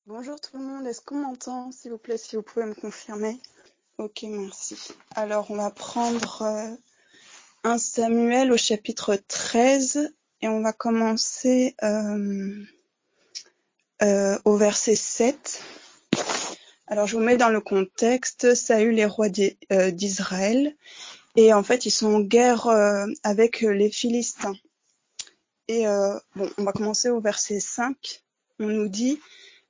Bonjour tout le monde, est-ce qu'on m'entend, s'il vous plaît, si vous pouvez me confirmer? Ok, merci. Alors, on va prendre 1 Samuel au chapitre 13 et on va commencer au verset 7. Alors, je vous mets dans le contexte. Saül est roi d'Israël et en fait, ils sont en guerre avec les Philistins. Et on va commencer au verset 5. On nous dit: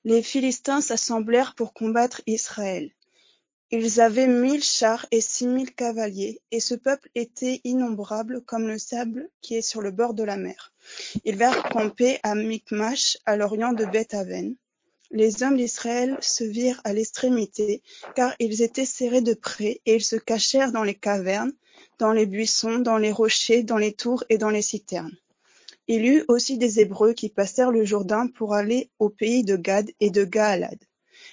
les Philistins s'assemblèrent pour combattre Israël. Ils avaient 1000 chars et 6000 cavaliers, et ce peuple était innombrable comme le sable qui est sur le bord de la mer. Ils vinrent camper à Michmash, à l'orient de Beth-aven. Les hommes d'Israël se virent à l'extrémité, car ils étaient serrés de près, et ils se cachèrent dans les cavernes, dans les buissons, dans les rochers, dans les tours et dans les citernes. Il y eut aussi des Hébreux qui passèrent le Jourdain pour aller au pays de Gad et de Gaalad.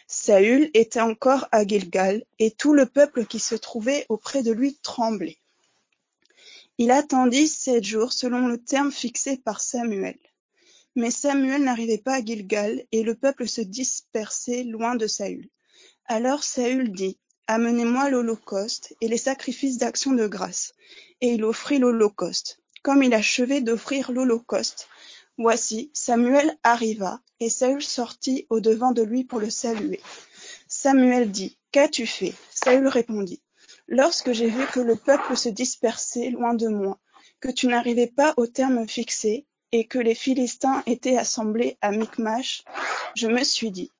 Saül était encore à Gilgal, et tout le peuple qui se trouvait auprès de lui tremblait. Il attendit 7 jours selon le terme fixé par Samuel. Mais Samuel n'arrivait pas à Gilgal, et le peuple se dispersait loin de Saül. Alors Saül dit: amenez-moi l'holocauste et les sacrifices d'action de grâce. Et il offrit l'holocauste. Comme il achevait d'offrir l'holocauste, voici, Samuel arriva, et Saül sortit au-devant de lui pour le saluer. Samuel dit: qu'as-tu fait? Saül répondit: lorsque j'ai vu que le peuple se dispersait loin de moi, que tu n'arrivais pas au terme fixé, et que les Philistins étaient assemblés à Michmash, je me suis dit: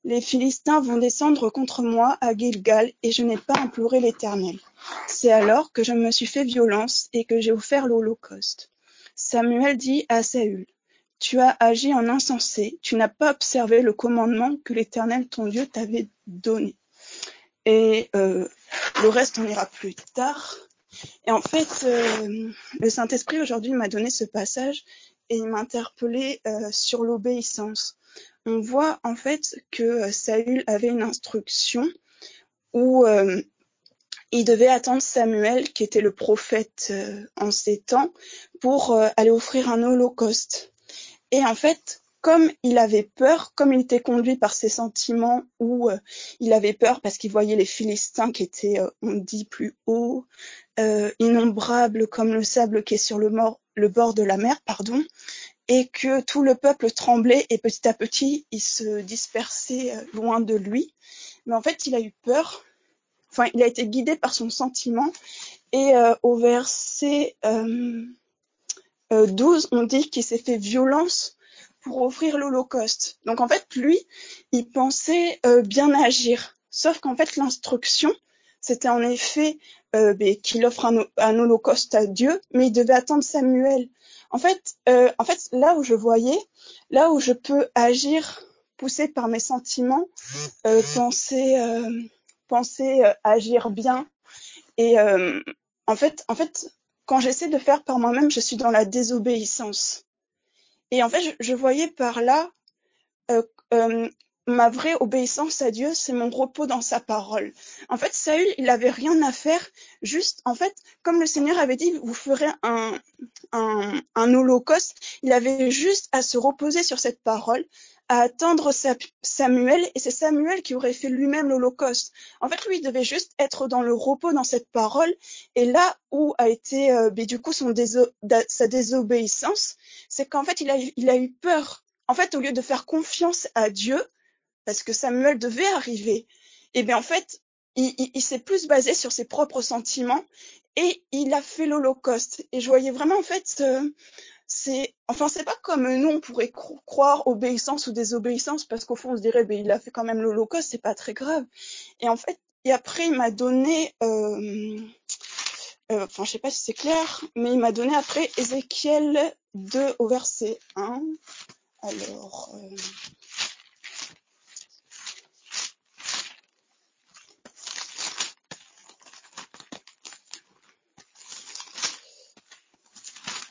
les Philistins vont descendre contre moi à Gilgal, et je n'ai pas imploré l'Éternel. C'est alors que je me suis fait violence et que j'ai offert l'holocauste. Samuel dit à Saül: tu as agi en insensé, tu n'as pas observé le commandement que l'Éternel ton Dieu t'avait donné. Et le reste, on ira plus tard. Et en fait, le Saint-Esprit aujourd'hui m'a donné ce passage et il m'a interpellé sur l'obéissance. On voit en fait que Saül avait une instruction où il devait attendre Samuel, qui était le prophète en ces temps, pour aller offrir un holocauste. Et en fait, comme il avait peur, comme il était conduit par ses sentiments, où il avait peur parce qu'il voyait les Philistins qui étaient, on dit, plus hauts, innombrables comme le sable qui est sur le bord de la mer, et que tout le peuple tremblait et petit à petit, il se dispersait loin de lui. Mais en fait, il a eu peur, il a été guidé par son sentiment. Et au verset 12, on dit qu'il s'est fait violence pour offrir l'holocauste. Donc en fait, lui, il pensait bien agir. Sauf qu'en fait, l'instruction, c'était en effet qu'il offre un holocauste à Dieu, mais il devait attendre Samuel. En fait, là où je peux agir, poussé par mes sentiments, penser agir bien. Et en fait, quand j'essaie de faire par moi-même, je suis dans la désobéissance. Et en fait, je voyais par là euh, euh, ma vraie obéissance à Dieu, c'est mon repos dans sa parole. En fait, Saül, il avait rien à faire, juste, en fait, comme le Seigneur avait dit, vous ferez un holocauste, il avait juste à se reposer sur cette parole, à attendre Samuel, et c'est Samuel qui aurait fait lui-même l'holocauste. En fait, lui, il devait juste être dans le repos dans cette parole, et là où a été, du coup, sa désobéissance, c'est qu'en fait, il a eu peur. En fait, au lieu de faire confiance à Dieu, parce que Samuel devait arriver, et bien en fait, il s'est plus basé sur ses propres sentiments et il a fait l'holocauste. Et je voyais vraiment en fait, c'est pas comme nous on pourrait croire obéissance ou désobéissance, parce qu'au fond on se dirait il a fait quand même l'holocauste, c'est pas très grave. Et en fait, et après il m'a donné, je sais pas si c'est clair, mais il m'a donné après Ézéchiel 2 au verset 1.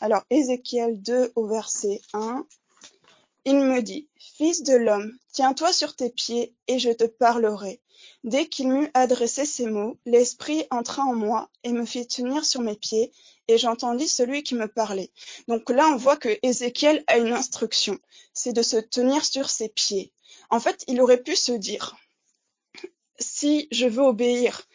Alors, Ézéchiel 2 au verset 1, il me dit: fils de l'homme, tiens-toi sur tes pieds et je te parlerai. Dès qu'il m'eut adressé ces mots, l'Esprit entra en moi et me fit tenir sur mes pieds et j'entendis celui qui me parlait. Donc là, on voit que Ézéchiel a une instruction, c'est de se tenir sur ses pieds. En fait, il aurait pu se dire, si je veux obéir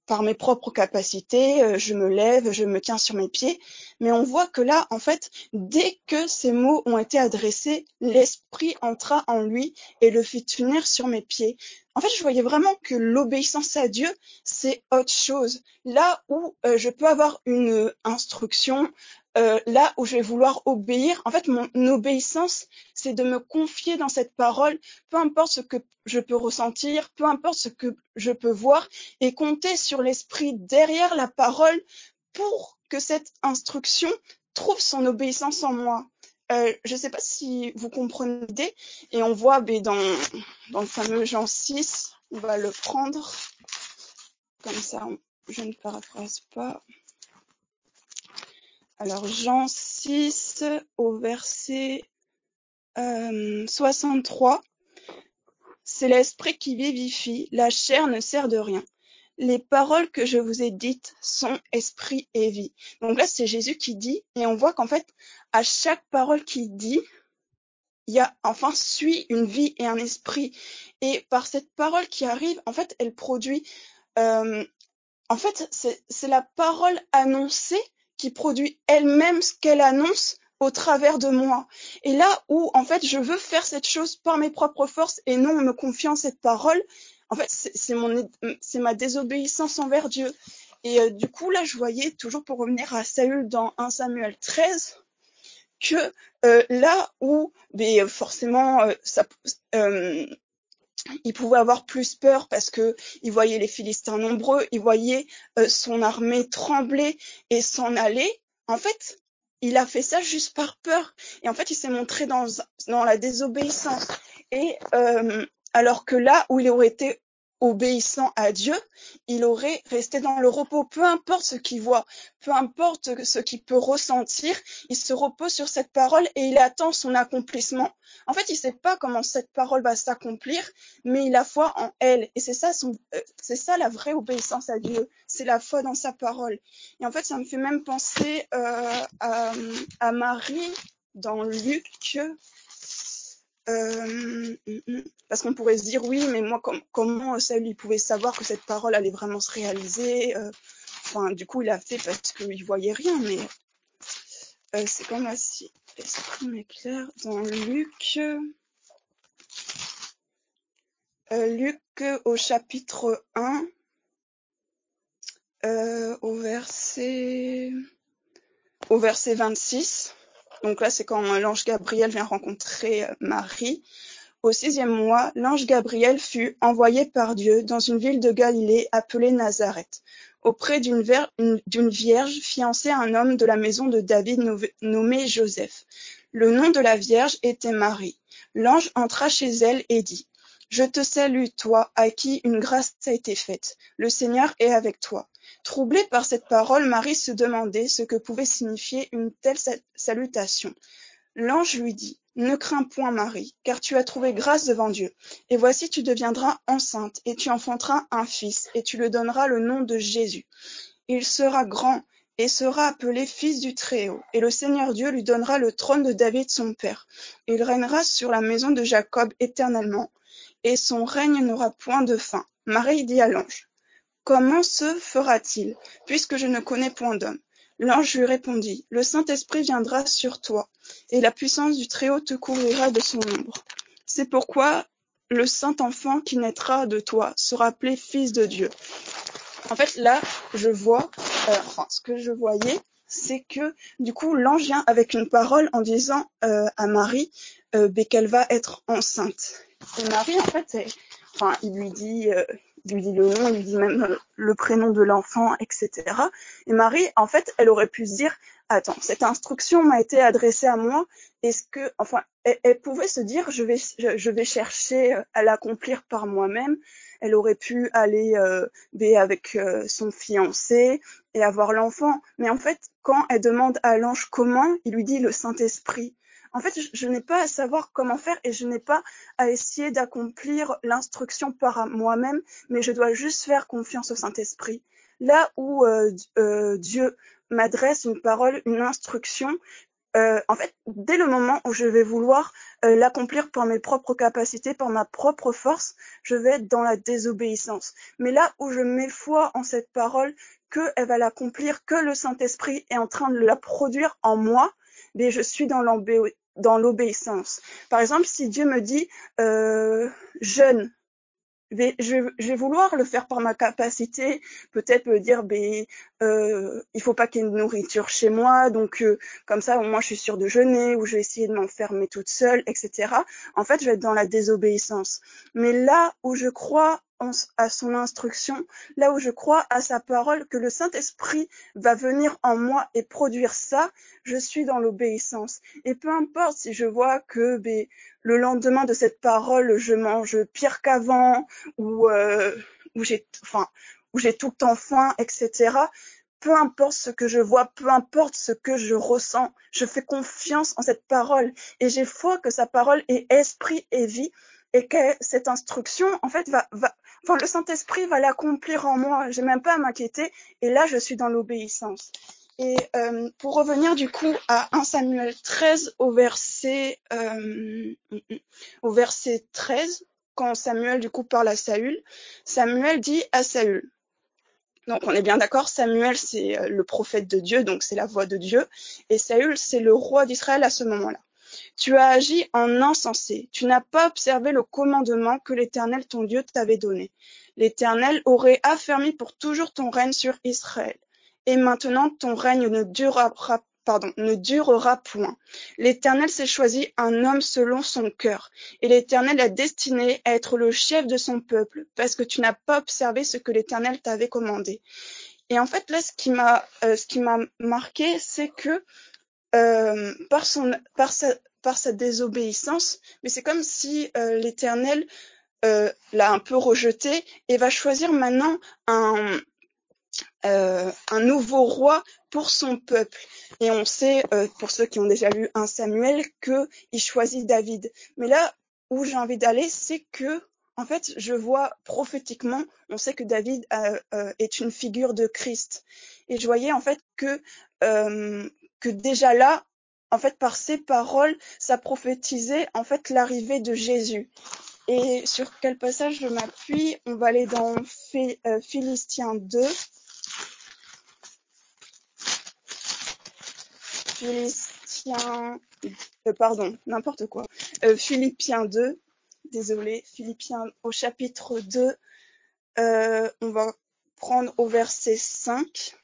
par mes propres capacités, je me lève, je me tiens sur mes pieds, mais on voit que là, en fait, dès que ces mots ont été adressés, l'Esprit entra en lui et le fit tenir sur mes pieds. En fait, je voyais vraiment que l'obéissance à Dieu, c'est autre chose. Là où je peux avoir une instruction, là où je vais vouloir obéir, en fait, mon obéissance, c'est de me confier dans cette parole, peu importe ce que je peux ressentir, peu importe ce que je peux voir, et compter sur l'Esprit derrière la parole pour que cette instruction trouve son obéissance en moi. Je ne sais pas si vous comprenez l'idée, et on voit dans le fameux Jean 6, on va le prendre, comme ça je ne paraphrase pas. Alors Jean 6 au verset 63, c'est l'esprit qui vivifie, la chair ne sert de rien. Les paroles que je vous ai dites sont esprit et vie. Donc là, c'est Jésus qui dit, et on voit qu'en fait, à chaque parole qu'il dit, il y a suit une vie et un esprit. Et par cette parole qui arrive, en fait, elle produit... en fait, c'est la parole annoncée qui produit elle-même ce qu'elle annonce au travers de moi. Et là où, en fait, je veux faire cette chose par mes propres forces et non en me confiant cette parole, en fait, c'est ma désobéissance envers Dieu. Et du coup, là, je voyais, toujours pour revenir à Saül dans 1 Samuel 13, que là où, forcément, il pouvait avoir plus peur parce que il voyait les Philistins nombreux, il voyait son armée trembler et s'en aller. En fait, il a fait ça juste par peur. Et en fait, il s'est montré dans la désobéissance. Et alors que là où il aurait été obéissant à Dieu, il aurait resté dans le repos. Peu importe ce qu'il voit, peu importe ce qu'il peut ressentir, il se repose sur cette parole et il attend son accomplissement. En fait, il ne sait pas comment cette parole va s'accomplir, mais il a foi en elle. Et c'est ça la vraie obéissance à Dieu. C'est la foi dans sa parole. Et en fait, ça me fait même penser à Marie dans Luc. Parce qu'on pourrait se dire, oui, mais moi, comment Saül pouvait savoir que cette parole allait vraiment se réaliser du coup, il a fait parce qu'il voyait rien, mais c'est comme si l'esprit m'éclaire dans Luc. Luc au chapitre 1, au verset 26. Donc là, c'est quand l'ange Gabriel vient rencontrer Marie. Au 6e mois, l'ange Gabriel fut envoyé par Dieu dans une ville de Galilée appelée Nazareth, auprès d'une vierge fiancée à un homme de la maison de David nommé Joseph. Le nom de la vierge était Marie. L'ange entra chez elle et dit: « Je te salue, toi, à qui une grâce a été faite. Le Seigneur est avec toi. » Troublée par cette parole, Marie se demandait ce que pouvait signifier une telle salutation. L'ange lui dit: « Ne crains point, Marie, car tu as trouvé grâce devant Dieu. Et voici, tu deviendras enceinte, et tu enfanteras un fils, et tu lui donneras le nom de Jésus. Il sera grand, et sera appelé Fils du Très-Haut. Et le Seigneur Dieu lui donnera le trône de David son père. Il régnera sur la maison de Jacob éternellement, et son règne n'aura point de fin. » Marie dit à l'ange: « Comment se fera-t-il, puisque je ne connais point d'homme ? » L'ange lui répondit: « Le Saint-Esprit viendra sur toi, et la puissance du Très-Haut te couvrira de son ombre. C'est pourquoi le Saint-Enfant qui naîtra de toi sera appelé Fils de Dieu. » En fait, là, je vois, ce que je voyais, c'est que du coup, l'ange vient avec une parole en disant à Marie qu'elle va être enceinte. Et Marie, en fait, il lui dit le nom, il lui dit même le prénom de l'enfant, etc. Et Marie, en fait, elle aurait pu se dire: « Attends, cette instruction m'a été adressée à moi. Est-ce que, elle pouvait se dire: je vais chercher à l'accomplir par moi-même. » Elle aurait pu aller avec son fiancé et avoir l'enfant. Mais en fait, quand elle demande à l'ange comment, il lui dit le Saint-Esprit. En fait, je n'ai pas à savoir comment faire et je n'ai pas à essayer d'accomplir l'instruction par moi-même, mais je dois juste faire confiance au Saint-Esprit. Là où Dieu m'adresse une parole, une instruction, en fait, dès le moment où je vais vouloir l'accomplir par mes propres capacités, par ma propre force, je vais être dans la désobéissance. Mais là où je mets foi en cette parole, qu'elle va l'accomplir, que le Saint-Esprit est en train de la produire en moi, mais je suis dans l'obéissance. Par exemple, si Dieu me dit jeûne, je vais vouloir le faire par ma capacité, peut-être me dire il faut pas qu'il y ait de nourriture chez moi, donc comme ça au moins je suis sûre de jeûner, ou je vais essayer de m'enfermer toute seule, etc. En fait, je vais être dans la désobéissance. Mais là où je crois à son instruction, là où je crois à sa parole, que le Saint-Esprit va venir en moi et produire ça, je suis dans l'obéissance. Et peu importe si je vois que le lendemain de cette parole, je mange pire qu'avant, ou j'ai tout le temps faim, etc. Peu importe ce que je vois, peu importe ce que je ressens, je fais confiance en cette parole et j'ai foi que sa parole est esprit et vie, et que cette instruction, en fait, le Saint-Esprit va l'accomplir en moi. J'ai même pas à m'inquiéter, et là, je suis dans l'obéissance. Et pour revenir du coup à 1 Samuel 13 au verset 13, quand Samuel du coup parle à Saül, Samuel dit à Saül, donc on est bien d'accord, Samuel c'est le prophète de Dieu, donc c'est la voix de Dieu, et Saül c'est le roi d'Israël à ce moment-là. Tu as agi en insensé, tu n'as pas observé le commandement que l'Éternel ton Dieu t'avait donné. L'Éternel aurait affermi pour toujours ton règne sur Israël. Et maintenant ton règne ne durera point. L'Éternel s'est choisi un homme selon son cœur, et l'Éternel a destiné à être le chef de son peuple, parce que tu n'as pas observé ce que l'Éternel t'avait commandé. Et en fait, là, ce qui m'a marqué, c'est que par sa désobéissance, mais c'est comme si l'Éternel l'a un peu rejeté et va choisir maintenant un nouveau roi pour son peuple. Et on sait, pour ceux qui ont déjà lu 1 Samuel, qu'il choisit David. Mais là où j'ai envie d'aller, c'est que, en fait, je vois prophétiquement, on sait que David est une figure de Christ. Et je voyais en fait que déjà là, en fait, par ses paroles, ça prophétisait en fait l'arrivée de Jésus. Et sur quel passage je m'appuie? On va aller dans Philippiens 2. Philippiens 2, désolé, Philippiens au chapitre 2, on va prendre au verset 5.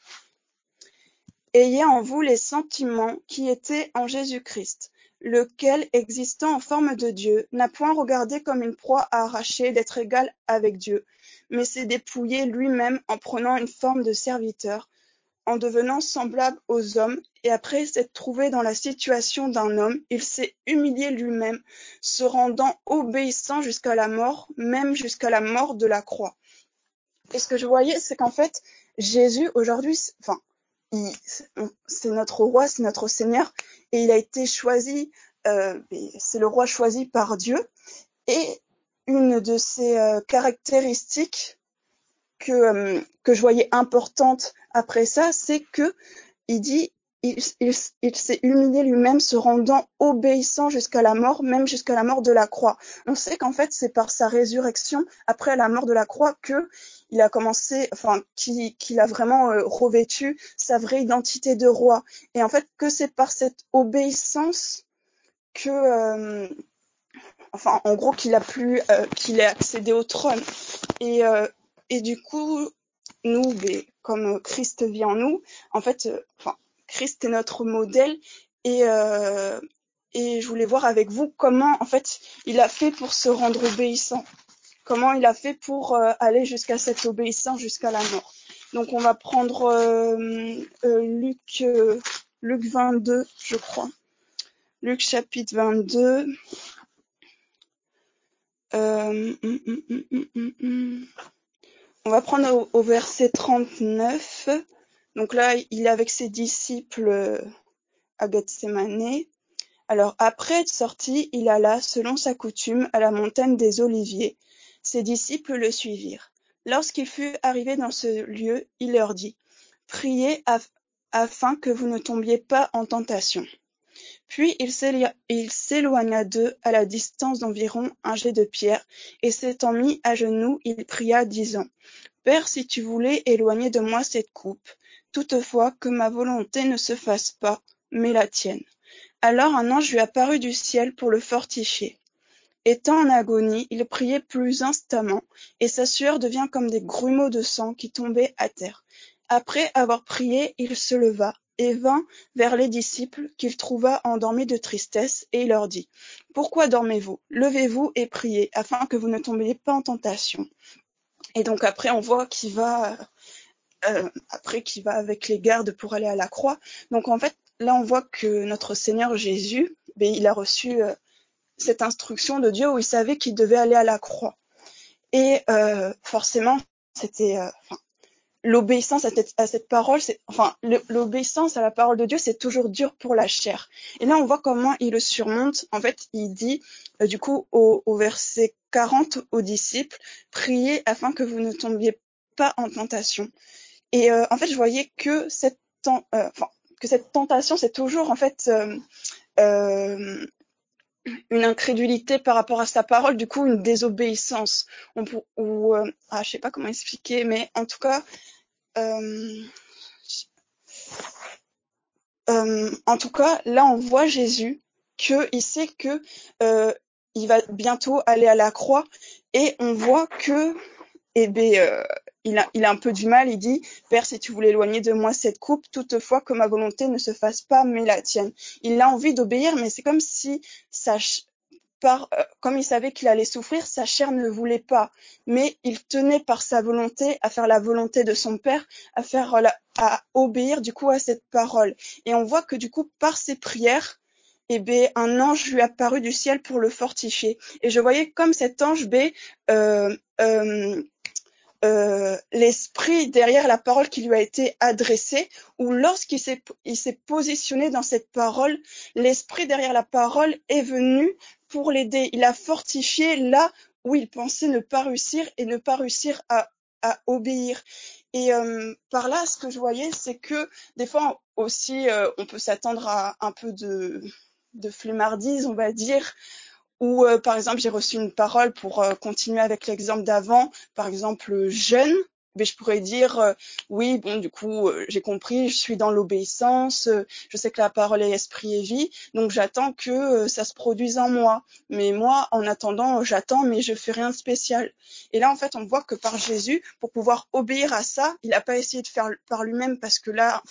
Ayez en vous les sentiments qui étaient en Jésus-Christ, lequel, existant en forme de Dieu, n'a point regardé comme une proie à arracher d'être égal avec Dieu, mais s'est dépouillé lui-même en prenant une forme de serviteur, en devenant semblable aux hommes, et après s'être trouvé dans la situation d'un homme, il s'est humilié lui-même, se rendant obéissant jusqu'à la mort, même jusqu'à la mort de la croix. Et ce que je voyais, c'est qu'en fait, Jésus, aujourd'hui, c'est notre roi, c'est notre Seigneur, et il a été choisi, c'est le roi choisi par Dieu, et une de ses caractéristiques que je voyais importante après ça, c'est que il dit il s'est humilié lui-même, se rendant obéissant jusqu'à la mort, même jusqu'à la mort de la croix. On sait qu'en fait c'est par sa résurrection après la mort de la croix que il a commencé, qu'il a vraiment revêtu sa vraie identité de roi. Et en fait que c'est par cette obéissance que en gros qu'il est accédé au trône. Et du coup, nous, comme Christ vit en nous, en fait, Christ est notre modèle, et je voulais voir avec vous comment, en fait, il a fait pour se rendre obéissant, comment il a fait pour aller jusqu'à cette obéissance, jusqu'à la mort. Donc, on va prendre Luc 22, je crois. Luc chapitre 22. On va prendre au verset 39. Donc là, il est avec ses disciples à Gethsémane. Alors après être sorti, il alla, selon sa coutume, à la montagne des Oliviers. Ses disciples le suivirent. Lorsqu'il fut arrivé dans ce lieu, il leur dit : Priez afin que vous ne tombiez pas en tentation. » Puis il s'éloigna d'eux à la distance d'environ un jet de pierre, et s'étant mis à genoux, il pria, disant: « Père, si tu voulais éloigner de moi cette coupe, toutefois que ma volonté ne se fasse pas, mais la tienne. » Alors un ange lui apparut du ciel pour le fortifier. Étant en agonie, il priait plus instamment, et sa sueur devint comme des grumeaux de sang qui tombaient à terre. Après avoir prié, il se leva et vint vers les disciples qu'il trouva endormis de tristesse, et il leur dit: « Pourquoi dormez-vous? Levez-vous et priez, afin que vous ne tombiez pas en tentation. » Et donc après, on voit qu'il va avec les gardes pour aller à la croix. Donc en fait, là, on voit que notre Seigneur Jésus, il a reçu cette instruction de Dieu où il savait qu'il devait aller à la croix. Et forcément, c'était l'obéissance à cette parole, l'obéissance à la parole de Dieu, c'est toujours dur pour la chair. Et là, on voit comment il le surmonte. En fait, il dit, du coup, au verset 40 aux disciples: « Priez afin que vous ne tombiez pas en tentation. » Et en fait, je voyais que cette tentation, c'est toujours en fait une incrédulité par rapport à sa parole, du coup une désobéissance. Je sais pas comment expliquer, mais en tout cas, là on voit Jésus qu'il sait que il va bientôt aller à la croix, et on voit que il a un peu du mal. Il dit: « Père, si tu voulais éloigner de moi cette coupe, toutefois que ma volonté ne se fasse pas, mais la tienne. » Il a envie d'obéir, mais c'est comme si comme il savait qu'il allait souffrir, sa chair ne voulait pas, mais il tenait par sa volonté à faire la volonté de son Père, à obéir du coup à cette parole. Et on voit que du coup, par ses prières, un ange lui apparut du ciel pour le fortifier. Et je voyais comme cet ange l'esprit derrière la parole qui lui a été adressée, ou lorsqu'il s'est positionné dans cette parole, l'esprit derrière la parole est venu pour l'aider. Il a fortifié là où il pensait ne pas réussir, et ne pas réussir à obéir. Et par là, ce que je voyais, c'est que des fois aussi, on peut s'attendre à un peu de flemmardise, on va dire, ou par exemple, j'ai reçu une parole pour continuer avec l'exemple d'avant, par exemple jeûne, mais je pourrais dire oui, bon, du coup, j'ai compris, je suis dans l'obéissance, je sais que la parole est esprit et vie, donc j'attends que ça se produise en moi. Mais moi, en attendant, j'attends, mais je fais rien de spécial. Et là, en fait, on voit que par Jésus, pour pouvoir obéir à ça, il n'a pas essayé de faire par lui-même, parce que là,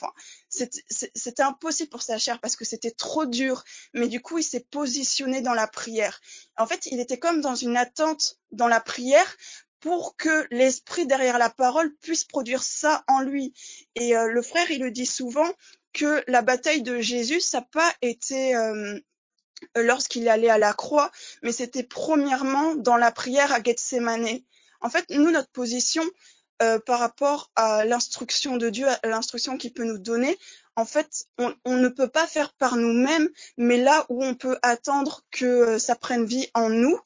c'était impossible pour sa chair, parce que c'était trop dur. Mais du coup, il s'est positionné dans la prière. En fait, il était comme dans une attente dans la prière, pour que l'esprit derrière la parole puisse produire ça en lui. Et le frère, il le dit souvent, que la bataille de Jésus, ça n'a pas été lorsqu'il allait à la croix, mais c'était premièrement dans la prière à Gethsémane. En fait, nous, notre position par rapport à l'instruction de Dieu, à l'instruction qu'il peut nous donner, en fait, on ne peut pas faire par nous-mêmes, mais là où on peut attendre que ça prenne vie en nous,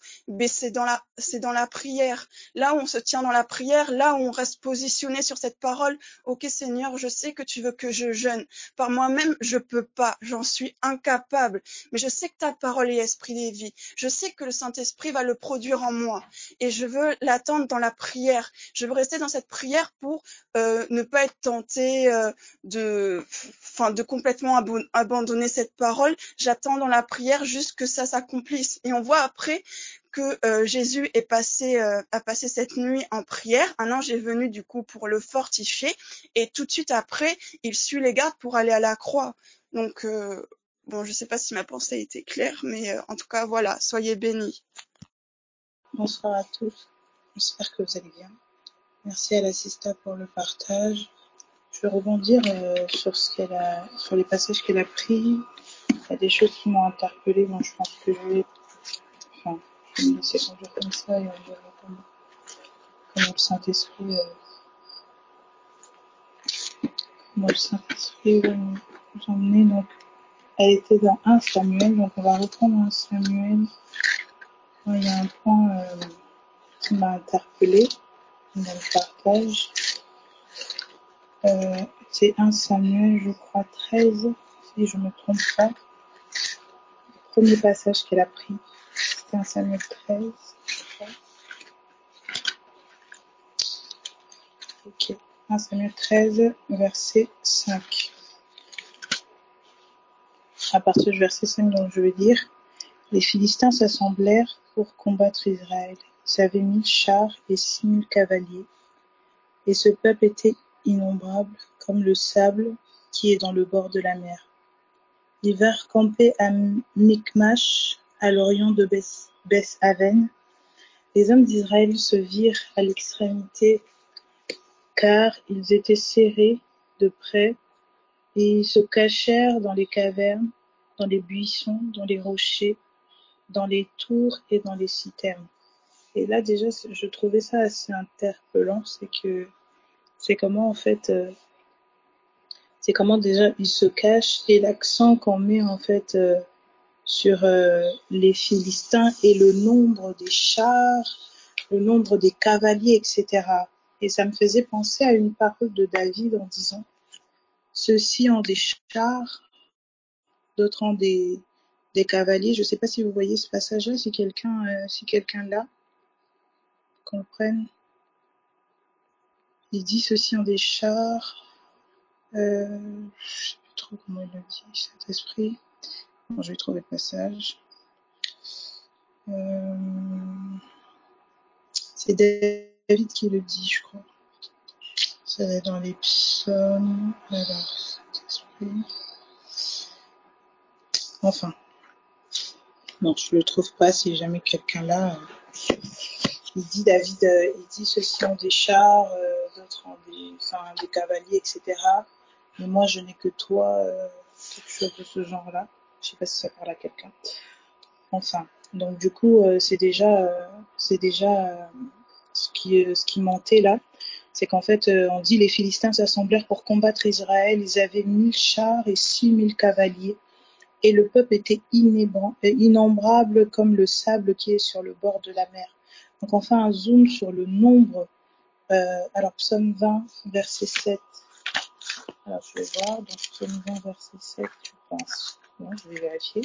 c'est dans la prière. Là où on se tient dans la prière, là où on reste positionné sur cette parole. Ok, Seigneur, je sais que tu veux que je jeûne. Par moi-même, je peux pas, j'en suis incapable. Mais je sais que ta parole est esprit et vie. Je sais que le Saint-Esprit va le produire en moi. Et je veux l'attendre dans la prière. Je veux rester dans cette prière pour ne pas être tenté de complètement abandonner cette parole. J'attends dans la prière juste que ça s'accomplisse. Et on voit après que Jésus a passé cette nuit en prière. Un ange est venu du coup pour le fortifier, et tout de suite après, il suit les gardes pour aller à la croix. Donc bon, je sais pas si ma pensée a été claire, mais en tout cas voilà, soyez bénis. Bonsoir à tous, j'espère que vous allez bien. Merci à la Sista pour le partage. Je vais rebondir sur les passages qu'elle a pris. Il y a des choses qui m'ont interpellée, donc je pense que je vais me laisser conduire comme ça, et on verra comment le Saint-Esprit va nous emmener. Donc, elle était dans 1 Samuel, donc on va reprendre 1 Samuel. Il y a un point qui m'a interpellée dans le partage. C'est 1 Samuel, je crois, 13, si je me trompe pas. Le premier passage qu'elle a pris, c'était 1 Samuel 13, je crois. Ok, 1 Samuel 13, verset 5. À partir du verset 5, donc je vais dire, les Philistins s'assemblèrent pour combattre Israël. Ils avaient 1000 chars et 6000 cavaliers. Et ce peuple était innombrable comme le sable qui est dans le bord de la mer. Ils vinrent camper à Michmash, à l'orient de Beth-Aven. Les hommes d'Israël se virent à l'extrémité, car ils étaient serrés de près, et ils se cachèrent dans les cavernes, dans les buissons, dans les rochers, dans les tours et dans les citernes. Et là déjà, je trouvais ça assez interpellant, c'est comment en fait, c'est comment déjà ils se cachent, et l'accent qu'on met en fait sur les Philistins et le nombre des chars, le nombre des cavaliers, etc. Et ça me faisait penser à une parole de David en disant, ceux-ci ont des chars, d'autres ont des cavaliers. Je ne sais pas si vous voyez ce passage-là, si quelqu'un là comprenne. Il dit, ceux-ci ont des chars, je ne sais plus trop comment il le dit, cet esprit. Bon, je vais trouver le passage. C'est David qui le dit, je crois. Ça va être dans les psaumes. Alors, cet esprit. Enfin. Non, je le trouve pas. Si jamais quelqu'un là, il dit David, il dit ceux-ci ont des chars, d'autres ont des cavaliers, etc. Mais moi, je n'ai que toi, quelque chose de ce genre-là. Je sais pas si ça parle à quelqu'un. Enfin, donc du coup, c'est déjà ce qui montait là, c'est qu'en fait, on dit les Philistins s'assemblèrent pour combattre Israël. Ils avaient 1000 chars et 6000 cavaliers. Et le peuple était innombrable comme le sable qui est sur le bord de la mer. Donc on fait un zoom sur le nombre. Alors psaume 20, verset 7. Alors je vais voir, donc psaume 20, verset 7, je pense. Bon, je vais vérifier.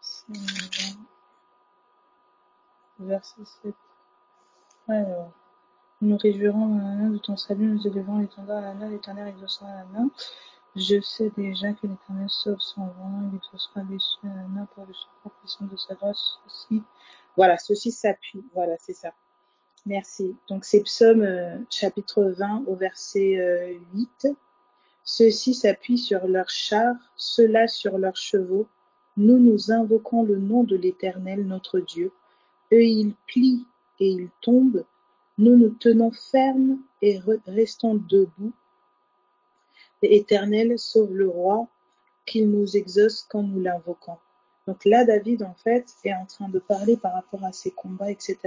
Psaume 20, verset 7. Alors, nous réjouirons de ton salut, nous élevons l'étendard, l'Éternel exaucera Je sais déjà que l'Éternel sauve son rang, il exaucera les cieux pour le secours puissant de sa grâce. Ceci s'appuie. Voilà, c'est ça. Merci. Donc c'est Psaume chapitre 20 au verset 8. Ceux-ci s'appuient sur leurs chars, ceux-là sur leurs chevaux. Nous invoquons le nom de l'Éternel, notre Dieu. Eux, ils plient et ils tombent. Nous nous tenons fermes et restons debout. L'Éternel sauve le roi, qu'il nous exauce quand nous l'invoquons. Donc là, David, en fait, est en train de parler par rapport à ses combats, etc.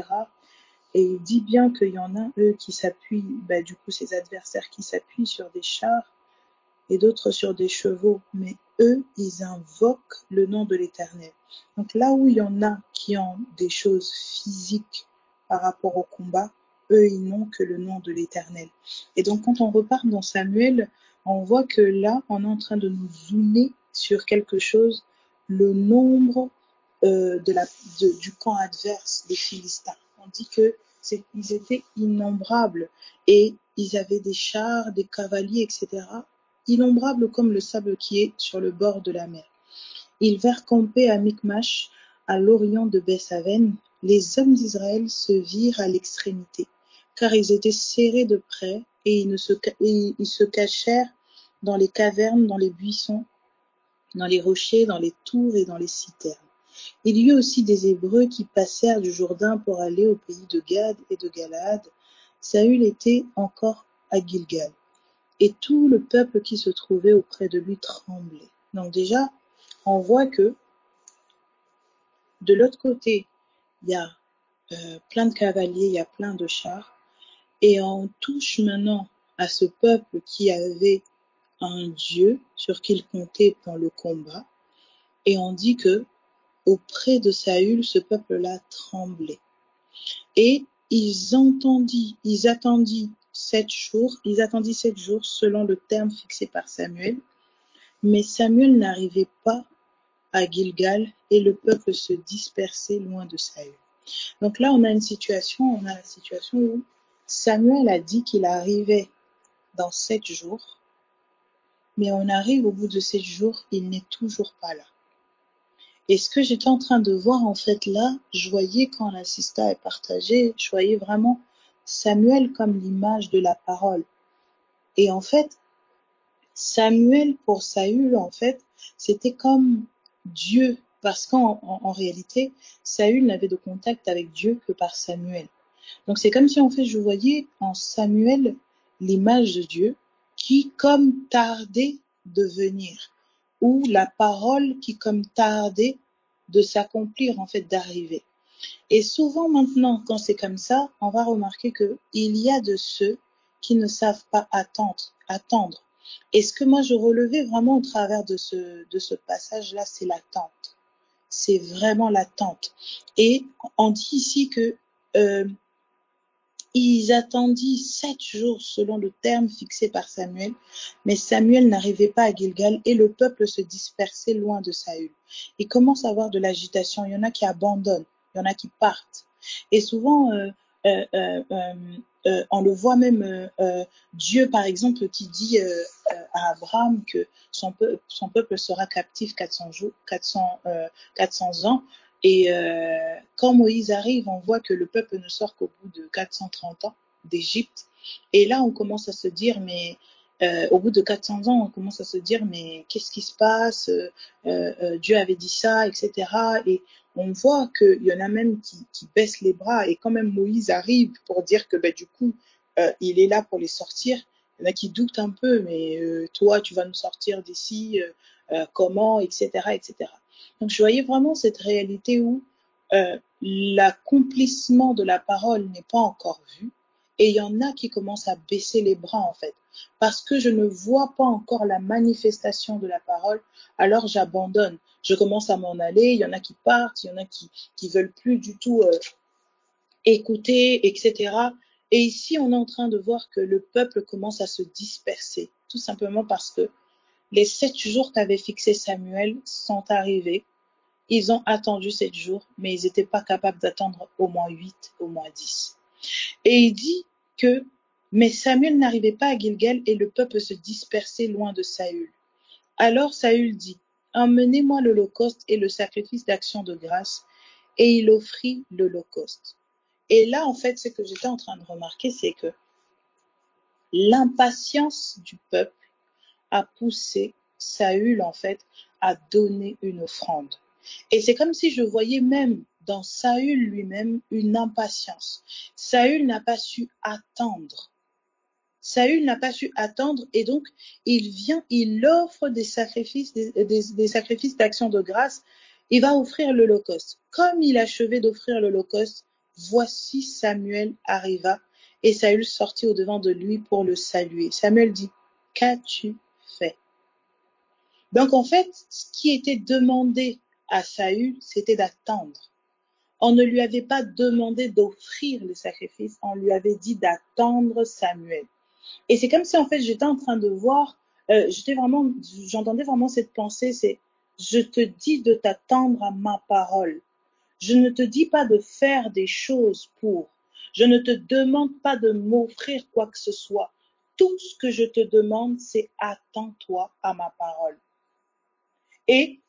Et il dit bien qu'il y en a, eux, qui s'appuient, du coup, ses adversaires qui s'appuient sur des chars et d'autres sur des chevaux. Mais eux, ils invoquent le nom de l'Éternel. Donc là où il y en a qui ont des choses physiques par rapport au combat, eux, ils n'ont que le nom de l'Éternel. Et donc, quand on repart dans Samuel, on voit que là, on est en train de nous zoomer sur quelque chose, le nombre du camp adverse des Philistins. On dit que ils étaient innombrables et ils avaient des chars, des cavaliers, etc. Innombrables comme le sable qui est sur le bord de la mer. Ils vinrent camper à Michmash, à l'orient de Beth-Aven. Les hommes d'Israël se virent à l'extrémité, car ils étaient serrés de près, et ils se cachèrent dans les cavernes, dans les buissons, dans les rochers, dans les tours et dans les citernes. Il y eut aussi des Hébreux qui passèrent du Jourdain pour aller au pays de Gad et de Galaad. Saül était encore à Gilgal, et tout le peuple qui se trouvait auprès de lui tremblait. Donc déjà, on voit que de l'autre côté, il y a plein de cavaliers, il y a plein de chars, et on touche maintenant à ce peuple qui avait un Dieu sur qui il comptait dans le combat, et on dit que auprès de Saül, ce peuple-là tremblait. Et ils attendirent 7 jours selon le terme fixé par Samuel, mais Samuel n'arrivait pas à Gilgal et le peuple se dispersait loin de Saül. Donc là, on a la situation où Samuel a dit qu'il arrivait dans 7 jours, mais on arrive au bout de 7 jours, il n'est toujours pas là. Et ce que j'étais en train de voir, en fait, là, je voyais quand la sista est partagée, je voyais vraiment Samuel comme l'image de la parole. Et en fait, Samuel pour Saül, en fait, c'était comme Dieu, parce qu'en réalité, Saül n'avait de contact avec Dieu que par Samuel. Donc c'est comme si en fait je voyais en Samuel l'image de Dieu qui comme tardait de venir, ou la parole qui comme tardait de s'accomplir, en fait d'arriver. Et souvent maintenant quand c'est comme ça, on va remarquer que il y a de ceux qui ne savent pas attendre. Et ce que moi je relevais vraiment au travers de ce passage-là, c'est l'attente. C'est vraiment l'attente. Et on dit ici que ils attendirent 7 jours selon le terme fixé par Samuel, mais Samuel n'arrivait pas à Gilgal et le peuple se dispersait loin de Saül. Il commence à avoir de l'agitation, il y en a qui abandonnent, il y en a qui partent. Et souvent, on le voit même, Dieu par exemple qui dit à Abraham que son peuple sera captif 400 ans. Et quand Moïse arrive, on voit que le peuple ne sort qu'au bout de 430 ans d'Égypte. Et là, on commence à se dire, mais au bout de 400 ans, on commence à se dire, mais qu'est-ce qui se passe? Dieu avait dit ça, etc. Et on voit qu'il y en a même qui baissent les bras. Et quand même Moïse arrive pour dire que du coup, il est là pour les sortir, il y en a qui doutent un peu, mais toi, tu vas nous sortir d'ici, comment, etc., etc. Donc, je voyais vraiment cette réalité où l'accomplissement de la parole n'est pas encore vu. Et il y en a qui commencent à baisser les bras, en fait. Parce que je ne vois pas encore la manifestation de la parole, alors j'abandonne. Je commence à m'en aller, il y en a qui partent, il y en a qui veulent plus du tout écouter, etc. Et ici, on est en train de voir que le peuple commence à se disperser, tout simplement parce que les 7 jours qu'avait fixé Samuel sont arrivés. Ils ont attendu 7 jours, mais ils n'étaient pas capables d'attendre au moins 8, au moins 10. Et il dit que, mais Samuel n'arrivait pas à Gilgal et le peuple se dispersait loin de Saül. Alors Saül dit, emmenez-moi l'holocauste et le sacrifice d'action de grâce. Et il offrit l'holocauste. Et là, en fait, ce que j'étais en train de remarquer, c'est que l'impatience du peuple a poussé Saül, en fait, à donner une offrande. Et c'est comme si je voyais même dans Saül lui-même une impatience. Saül n'a pas su attendre. Saül n'a pas su attendre et donc il vient, il offre des sacrifices, des sacrifices d'action de grâce. Il va offrir l'holocauste. Comme il achevait d'offrir l'holocauste, voici Samuel arriva et Saül sortit au-devant de lui pour le saluer. Samuel dit, qu'as-tu fait? Donc en fait, ce qui était demandé à Saül, c'était d'attendre. On ne lui avait pas demandé d'offrir le sacrifice, on lui avait dit d'attendre Samuel. Et c'est comme si en fait j'étais en train de voir, j'entendais vraiment cette pensée, c'est je te dis de t'attendre à ma parole. Je ne te dis pas de faire des choses pour. Je ne te demande pas de m'offrir quoi que ce soit. Tout ce que je te demande, c'est attends-toi à ma parole. Et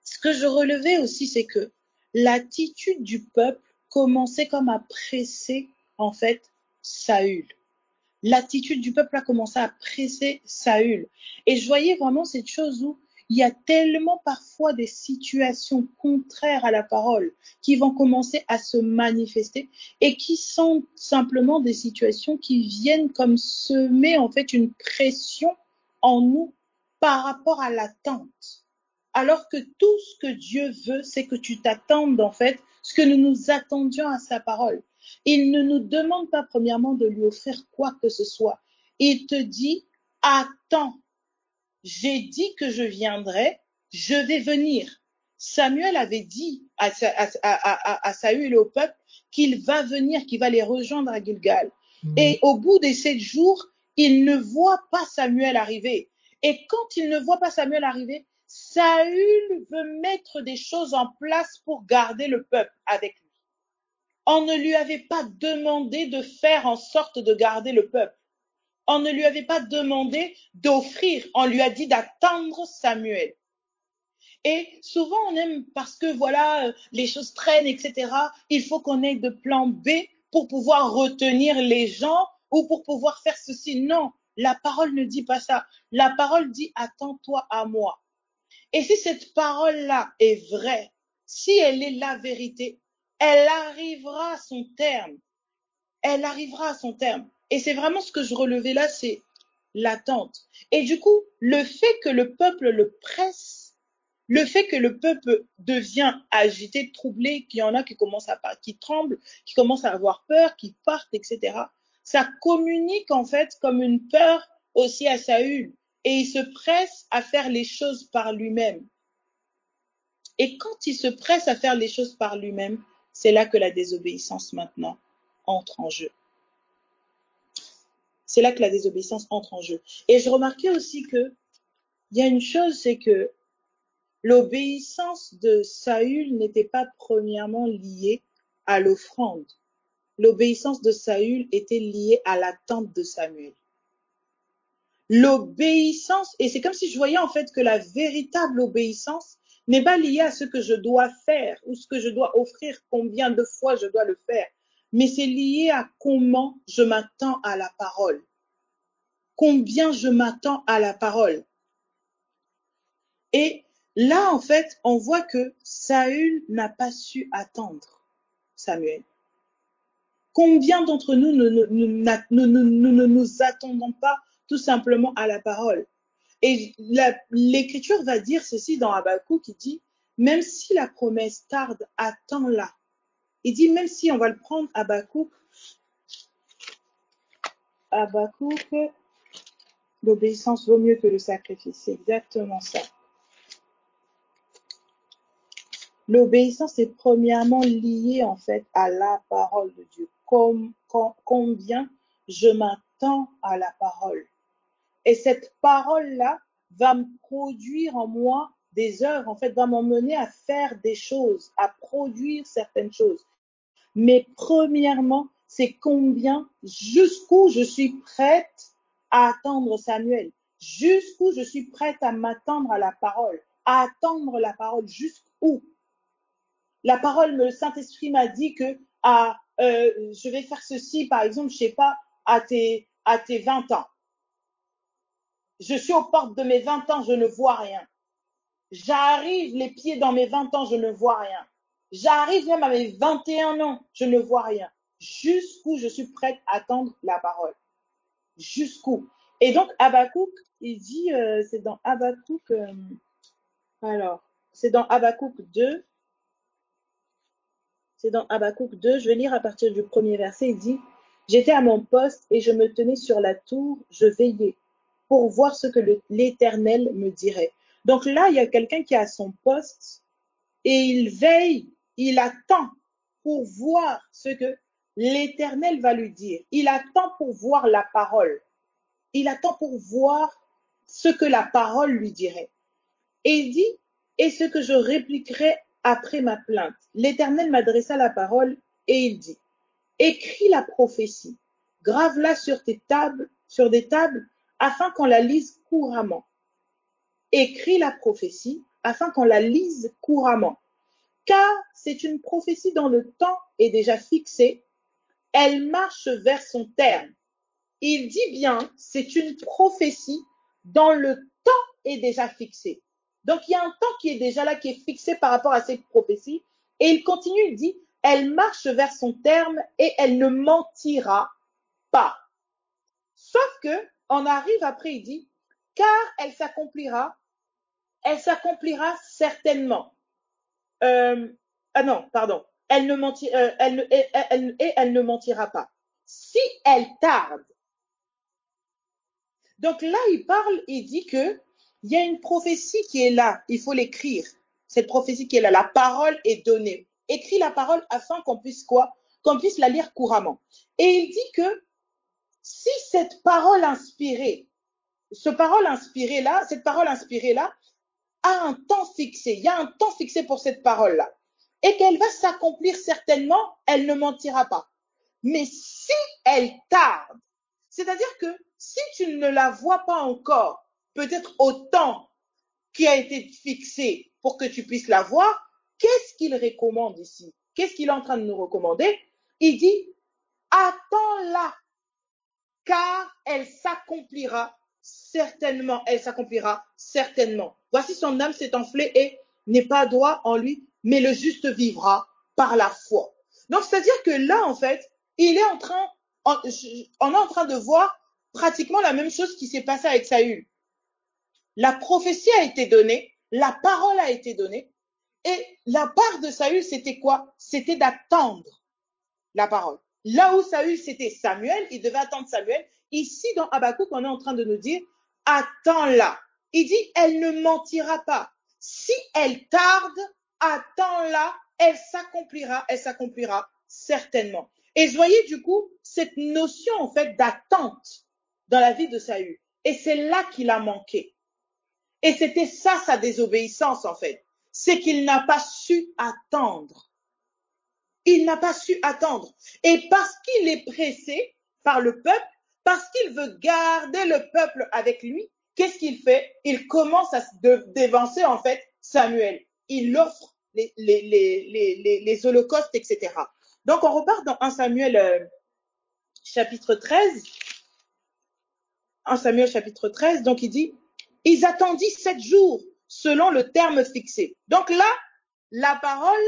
ce que je relevais aussi, c'est que l'attitude du peuple commençait comme à presser, en fait, Saül. L'attitude du peuple a commencé à presser Saül. Et je voyais vraiment cette chose où il y a tellement parfois des situations contraires à la parole qui vont commencer à se manifester et qui sont simplement des situations qui viennent comme semer en fait une pression en nous par rapport à l'attente. Alors que tout ce que Dieu veut, c'est que tu t'attendes en fait, ce que nous nous attendions à sa parole. Il ne nous demande pas premièrement de lui offrir quoi que ce soit. Il te dit, attends, j'ai dit que je viendrai, je vais venir. Samuel avait dit à Saül et au peuple qu'il va venir, qu'il va les rejoindre à Gilgal. Et au bout des 7 jours, il ne voit pas Samuel arriver. Et quand il ne voit pas Samuel arriver, Saül veut mettre des choses en place pour garder le peuple avec lui. On ne lui avait pas demandé de faire en sorte de garder le peuple. On ne lui avait pas demandé d'offrir. On lui a dit d'attendre Samuel. Et souvent, on aime parce que voilà, les choses traînent, etc. Il faut qu'on ait de plan B pour pouvoir retenir les gens ou pour pouvoir faire ceci. Non, la parole ne dit pas ça. La parole dit attends-toi à moi. Et si cette parole-là est vraie, si elle est la vérité, elle arrivera à son terme. Elle arrivera à son terme. Et c'est vraiment ce que je relevais là, c'est l'attente. Et du coup, le fait que le peuple le presse, le fait que le peuple devient agité, troublé, qu'il y en a qui commencent qui tremblent, qui commencent à avoir peur, qui partent, etc. Ça communique en fait comme une peur aussi à Saül. Et il se presse à faire les choses par lui-même. Et quand il se presse à faire les choses par lui-même, c'est là que la désobéissance maintenant entre en jeu. C'est là que la désobéissance entre en jeu. Et je remarquais aussi que il y a une chose, c'est que l'obéissance de Saül n'était pas premièrement liée à l'offrande. L'obéissance de Saül était liée à l'attente de Samuel. L'obéissance, et c'est comme si je voyais en fait que la véritable obéissance n'est pas liée à ce que je dois faire ou ce que je dois offrir, combien de fois je dois le faire, mais c'est lié à comment je m'attends à la parole. Combien je m'attends à la parole. Et là, en fait, on voit que Saül n'a pas su attendre Samuel. Combien d'entre nous ne nous attendons pas tout simplement à la parole? Et l'Écriture va dire ceci dans Habakkuk, qui dit, même si la promesse tarde, attends-la. Il dit, même si on va le prendre, Habakkuk, l'obéissance vaut mieux que le sacrifice. C'est exactement ça. L'obéissance est premièrement liée en fait à la parole de Dieu. Combien je m'attends à la parole. Et cette parole-là va me produire en moi des œuvres, en fait, va m'emmener à faire des choses, à produire certaines choses. Mais premièrement, c'est combien, jusqu'où je suis prête à attendre Samuel, jusqu'où je suis prête à m'attendre à la parole, à attendre la parole, jusqu'où. La parole, le Saint-Esprit m'a dit que je vais faire ceci, par exemple, je sais pas, à tes 20 ans. Je suis aux portes de mes 20 ans, je ne vois rien. J'arrive les pieds dans mes 20 ans, je ne vois rien. J'arrive même à mes 21 ans, je ne vois rien. Jusqu'où je suis prête à attendre la parole. Jusqu'où. Et donc, Habakkuk, il dit, c'est dans Habakkuk, c'est dans Habakkuk 2, je vais lire à partir du premier verset, il dit, j'étais à mon poste et je me tenais sur la tour, je veillais pour voir ce que l'Éternel me dirait. Donc là, il y a quelqu'un qui est à son poste et il veille, il attend pour voir ce que l'Éternel va lui dire. Il attend pour voir la parole. Il attend pour voir ce que la parole lui dirait. Et il dit, et ce que je répliquerai après ma plainte. L'Éternel m'adressa la parole et il dit, écris la prophétie, grave-la sur des tables, afin qu'on la lise couramment. Écris la prophétie, afin qu'on la lise couramment. Car c'est une prophétie dont le temps est déjà fixé, elle marche vers son terme. Il dit bien, c'est une prophétie dont le temps est déjà fixé. Donc il y a un temps qui est déjà là, qui est fixé par rapport à cette prophétie. Et il continue, il dit, elle marche vers son terme et elle ne mentira pas. Sauf que, on arrive après, il dit, car elle s'accomplira certainement. Non, pardon. Elle ne mentira pas. Si elle tarde. Donc là, il parle, il dit que il y a une prophétie qui est là, il faut l'écrire. Cette prophétie qui est là, la parole est donnée. Écris la parole afin qu'on puisse quoi? Qu'on puisse la lire couramment. Et il dit que si cette parole inspirée, cette parole inspirée-là, a un temps fixé, il y a un temps fixé pour cette parole-là, et qu'elle va s'accomplir certainement, elle ne mentira pas. Mais si elle tarde, c'est-à-dire que si tu ne la vois pas encore, peut-être au temps qui a été fixé pour que tu puisses la voir, qu'est-ce qu'il recommande ici? Qu'est-ce qu'il est en train de nous recommander? Il dit, attends-la, car elle s'accomplira certainement. Elle s'accomplira certainement. Voici son âme s'est enflée et n'est pas droit en lui, mais le juste vivra par la foi. Donc, c'est-à-dire que là, en fait, on est en train de voir pratiquement la même chose qui s'est passée avec Saül. La prophétie a été donnée, la parole a été donnée, et la part de Saül, c'était quoi? C'était d'attendre la parole. Là où Saül, c'était Samuel, il devait attendre Samuel. Ici, dans Habakkuk, on est en train de nous dire, attends-la. Il dit, elle ne mentira pas. Si elle tarde, attends-la, elle s'accomplira certainement. Et je voyais du coup cette notion, en fait, d'attente dans la vie de Saül. Et c'est là qu'il a manqué. Et c'était ça, sa désobéissance, en fait. C'est qu'il n'a pas su attendre. Il n'a pas su attendre. Et parce qu'il est pressé par le peuple, parce qu'il veut garder le peuple avec lui, qu'est-ce qu'il fait? Il commence à dévancer, en fait, Samuel. Il offre les holocaustes, etc. Donc, on repart dans 1 Samuel chapitre 13. 1 Samuel chapitre 13, donc il dit, ils attendirent 7 jours selon le terme fixé. Donc là, la parole,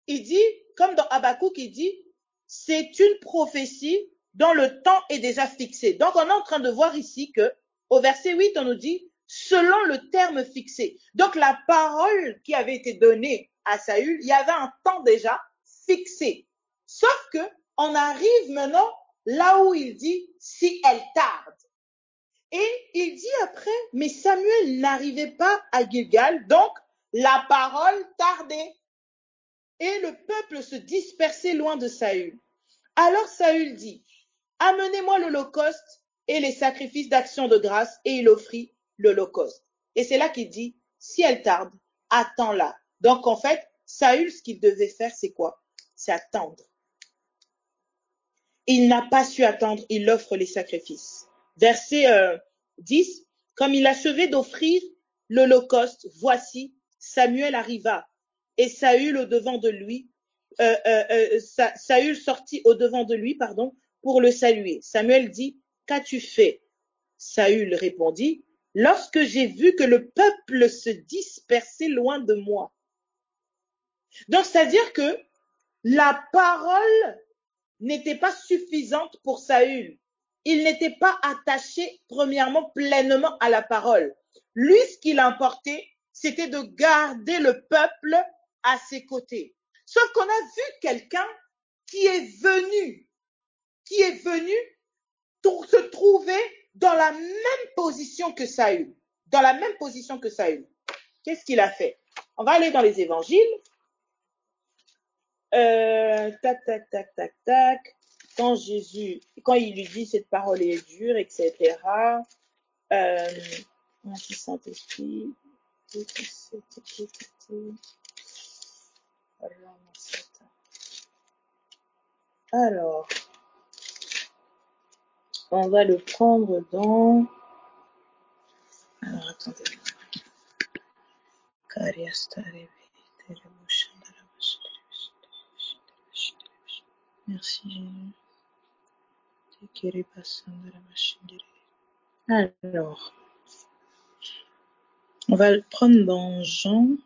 il dit, comme dans Habakkuk, il dit, c'est une prophétie dont le temps est déjà fixé. Donc on est en train de voir ici que, au verset 8, on nous dit, selon le terme fixé. Donc la parole qui avait été donnée à Saül, il y avait un temps déjà fixé. Sauf que, on arrive maintenant là où il dit, si elle tarde. Et il dit après, mais Samuel n'arrivait pas à Gilgal, donc la parole tardait. Et le peuple se dispersait loin de Saül. Alors Saül dit, amenez-moi l'holocauste et les sacrifices d'action de grâce, et il offrit l'holocauste. Et c'est là qu'il dit, si elle tarde, attends-la. Donc en fait, Saül, ce qu'il devait faire, c'est quoi? C'est attendre. Il n'a pas su attendre, il offre les sacrifices. Verset 10, comme il achevait d'offrir l'holocauste, voici, Samuel arriva, et Saül au devant de lui, Saül sortit au devant de lui, pour le saluer. Samuel dit, qu'as-tu fait? Saül répondit, lorsque j'ai vu que le peuple se dispersait loin de moi. Donc, c'est-à-dire que la parole n'était pas suffisante pour Saül. Il n'était pas attaché, premièrement, pleinement à la parole. Lui, ce qui l'importait, c'était de garder le peuple à ses côtés. Sauf qu'on a vu quelqu'un qui est venu pour se trouver dans la même position que Saül. Dans la même position que Saül. Qu'est-ce qu'il a fait? On va aller dans les évangiles. Tac. Quand il lui dit cette parole est dure, etc. Merci Saint-Esprit. Alors, on va le prendre dans... Alors, attendez. Merci Jésus. Alors, on va le prendre dans Jean.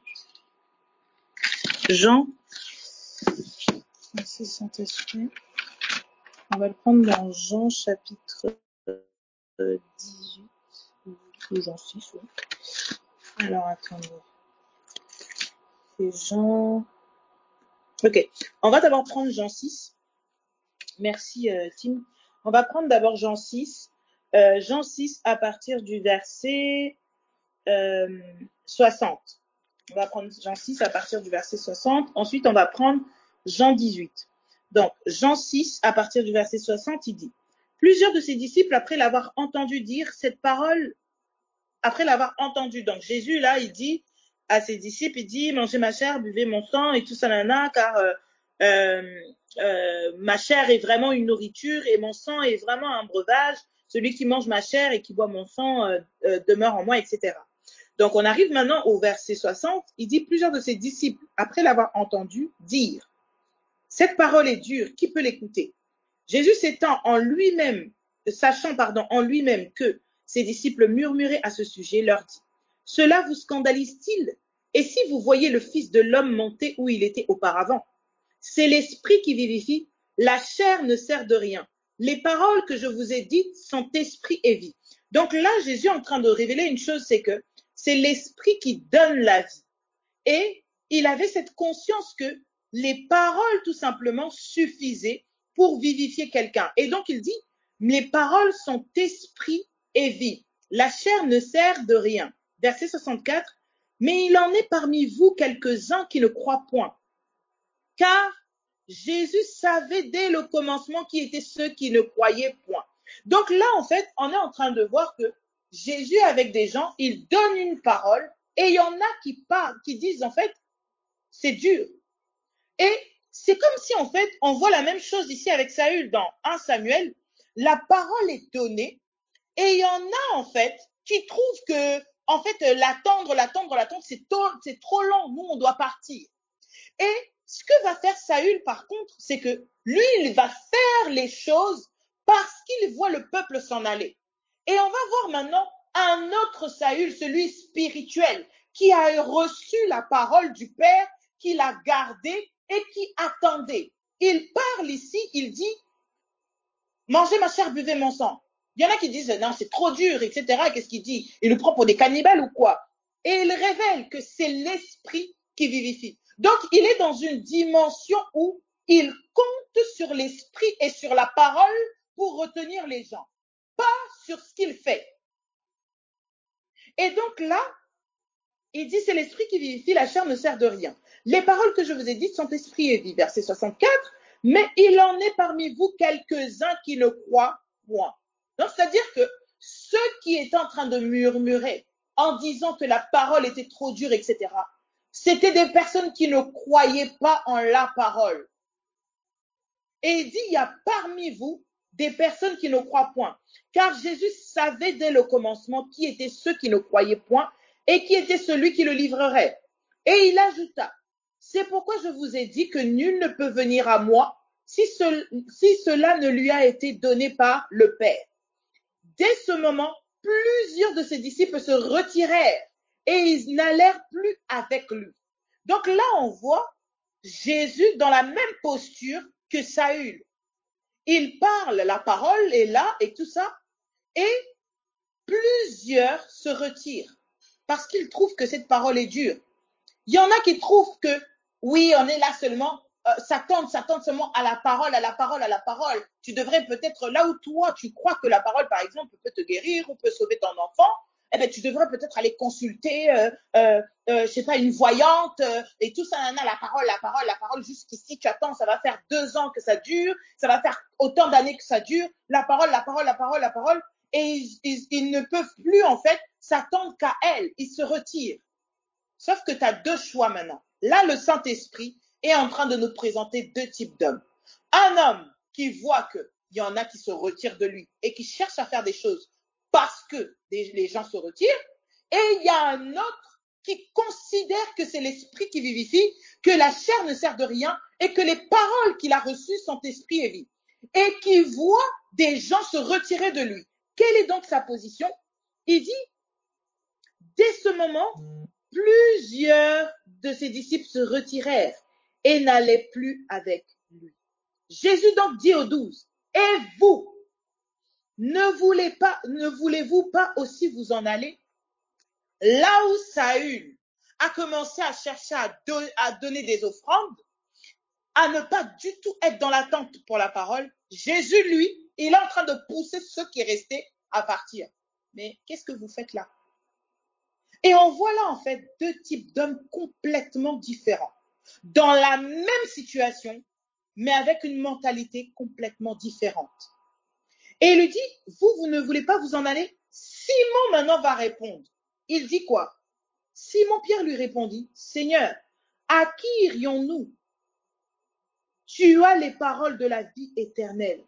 Merci Saint-Esprit. On va le prendre dans Jean chapitre 18 ou Jean 6. Oui. Alors, attendez. C'est Jean... Ok, on va d'abord prendre Jean 6. Merci Tim. On va prendre d'abord Jean 6. Jean 6 à partir du verset 60. On va prendre Jean 6 à partir du verset 60. Ensuite, on va prendre Jean 18. Donc, Jean 6, à partir du verset 60, il dit « Plusieurs de ses disciples, après l'avoir entendu dire cette parole, après l'avoir entendu, donc Jésus, là, il dit à ses disciples, il dit « Mangez ma chair, buvez mon sang, et tout ça, nana, car ma chair est vraiment une nourriture, et mon sang est vraiment un breuvage. Celui qui mange ma chair et qui boit mon sang demeure en moi, etc. » Donc, on arrive maintenant au verset 60. Il dit, plusieurs de ses disciples, après l'avoir entendu, dire, cette parole est dure, qui peut l'écouter? Jésus s'étant en lui-même, sachant, en lui-même que ses disciples murmuraient à ce sujet, leur dit, cela vous scandalise-t-il? Et si vous voyez le Fils de l'homme monter où il était auparavant? C'est l'esprit qui vivifie, la chair ne sert de rien. Les paroles que je vous ai dites sont esprit et vie. Donc là, Jésus est en train de révéler une chose, c'est que c'est l'esprit qui donne la vie. Et il avait cette conscience que les paroles, tout simplement, suffisaient pour vivifier quelqu'un. Et donc, il dit, les paroles sont esprit et vie. La chair ne sert de rien. Verset 64, mais il en est parmi vous quelques-uns qui ne croient point. Car Jésus savait dès le commencement qui étaient ceux qui ne croyaient point. Donc là, en fait, on est en train de voir que Jésus, avec des gens, il donne une parole et il y en a qui disent, en fait, c'est dur. Et c'est comme si, en fait, on voit la même chose ici avec Saül dans 1 Samuel. La parole est donnée et il y en a, en fait, qui trouvent que, en fait, l'attendre, c'est trop long. Nous, on doit partir. Et ce que va faire Saül, par contre, c'est que lui, il va faire les choses parce qu'il voit le peuple s'en aller. Et on va voir maintenant un autre Saül, celui spirituel, qui a reçu la parole du Père, qui l'a gardée et qui attendait. Il parle ici, il dit, mangez ma chair, buvez mon sang. Il y en a qui disent, non, c'est trop dur, etc. Qu'est-ce qu'il dit? Il nous prend pour des cannibales ou quoi? Et il révèle que c'est l'esprit qui vivifie. Donc, il est dans une dimension où il compte sur l'esprit et sur la parole pour retenir les gens, pas sur ce qu'il fait. Et donc là, il dit, c'est l'esprit qui vivifie, la chair ne sert de rien. Les paroles que je vous ai dites sont esprit et vie, verset 64, mais il en est parmi vous quelques-uns qui ne croient point. Donc, c'est-à-dire que ceux qui étaient en train de murmurer en disant que la parole était trop dure, etc., c'était des personnes qui ne croyaient pas en la parole. Et il dit, il y a parmi vous des personnes qui ne croient point. Car Jésus savait dès le commencement qui étaient ceux qui ne croyaient point et qui était celui qui le livrerait. Et il ajouta, c'est pourquoi je vous ai dit que nul ne peut venir à moi si cela ne lui a été donné par le Père. Dès ce moment, plusieurs de ses disciples se retirèrent et ils n'allèrent plus avec lui. Donc là, on voit Jésus dans la même posture que Saül. Il parle, la parole est là et tout ça, et plusieurs se retirent parce qu'ils trouvent que cette parole est dure. Il y en a qui trouvent que, oui, on est là seulement, s'attendre seulement à la parole, à la parole, à la parole. Tu devrais peut-être, là où toi, tu crois que la parole, par exemple, peut te guérir ou peut sauver ton enfant, eh bien, tu devrais peut-être aller consulter, je sais pas, une voyante et tout ça, la parole, jusqu'ici, tu attends, ça va faire 2 ans que ça dure, ça va faire autant d'années que ça dure, la parole, et ils ne peuvent plus, en fait, s'attendre qu'à elle, ils se retirent. Sauf que tu as 2 choix maintenant. Là, le Saint-Esprit est en train de nous présenter 2 types d'hommes. Un homme qui voit qu'il y en a qui se retirent de lui et qui cherchent à faire des choses parce que les gens se retirent. Et il y a un autre qui considère que c'est l'esprit qui vivifie, que la chair ne sert de rien et que les paroles qu'il a reçues sont esprit et vie. Et qui voit des gens se retirer de lui. Quelle est donc sa position? Il dit, dès ce moment, plusieurs de ses disciples se retirèrent et n'allaient plus avec lui. Jésus donc dit aux 12, et vous, ne voulez-vous pas aussi vous en aller? Là où Saül a commencé à chercher à donner des offrandes, à ne pas du tout être dans l'attente pour la parole, Jésus, lui, il est en train de pousser ceux qui restaient à partir. Mais qu'est-ce que vous faites là? Et on voit là, en fait, deux types d'hommes complètement différents, dans la même situation, mais avec une mentalité complètement différente. Et il lui dit, vous ne voulez pas vous en aller? Simon maintenant va répondre. Il dit quoi? Simon-Pierre lui répondit, Seigneur, à qui irions-nous? Tu as les paroles de la vie éternelle.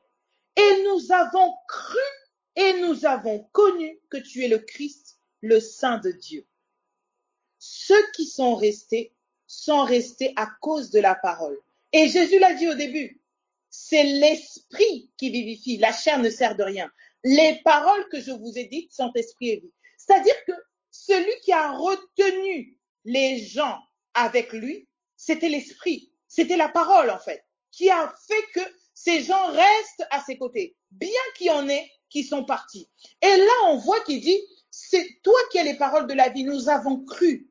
Et nous avons cru et nous avons connu que tu es le Christ, le Saint de Dieu. Ceux qui sont restés à cause de la parole. Et Jésus l'a dit au début, c'est l'esprit qui vivifie, la chair ne sert de rien. Les paroles que je vous ai dites sont esprit et vie. C'est-à-dire que celui qui a retenu les gens avec lui, c'était l'esprit, c'était la parole en fait, qui a fait que ces gens restent à ses côtés, bien qu'il y en ait qui sont partis. Et là, on voit qu'il dit, c'est toi qui as les paroles de la vie, nous avons cru.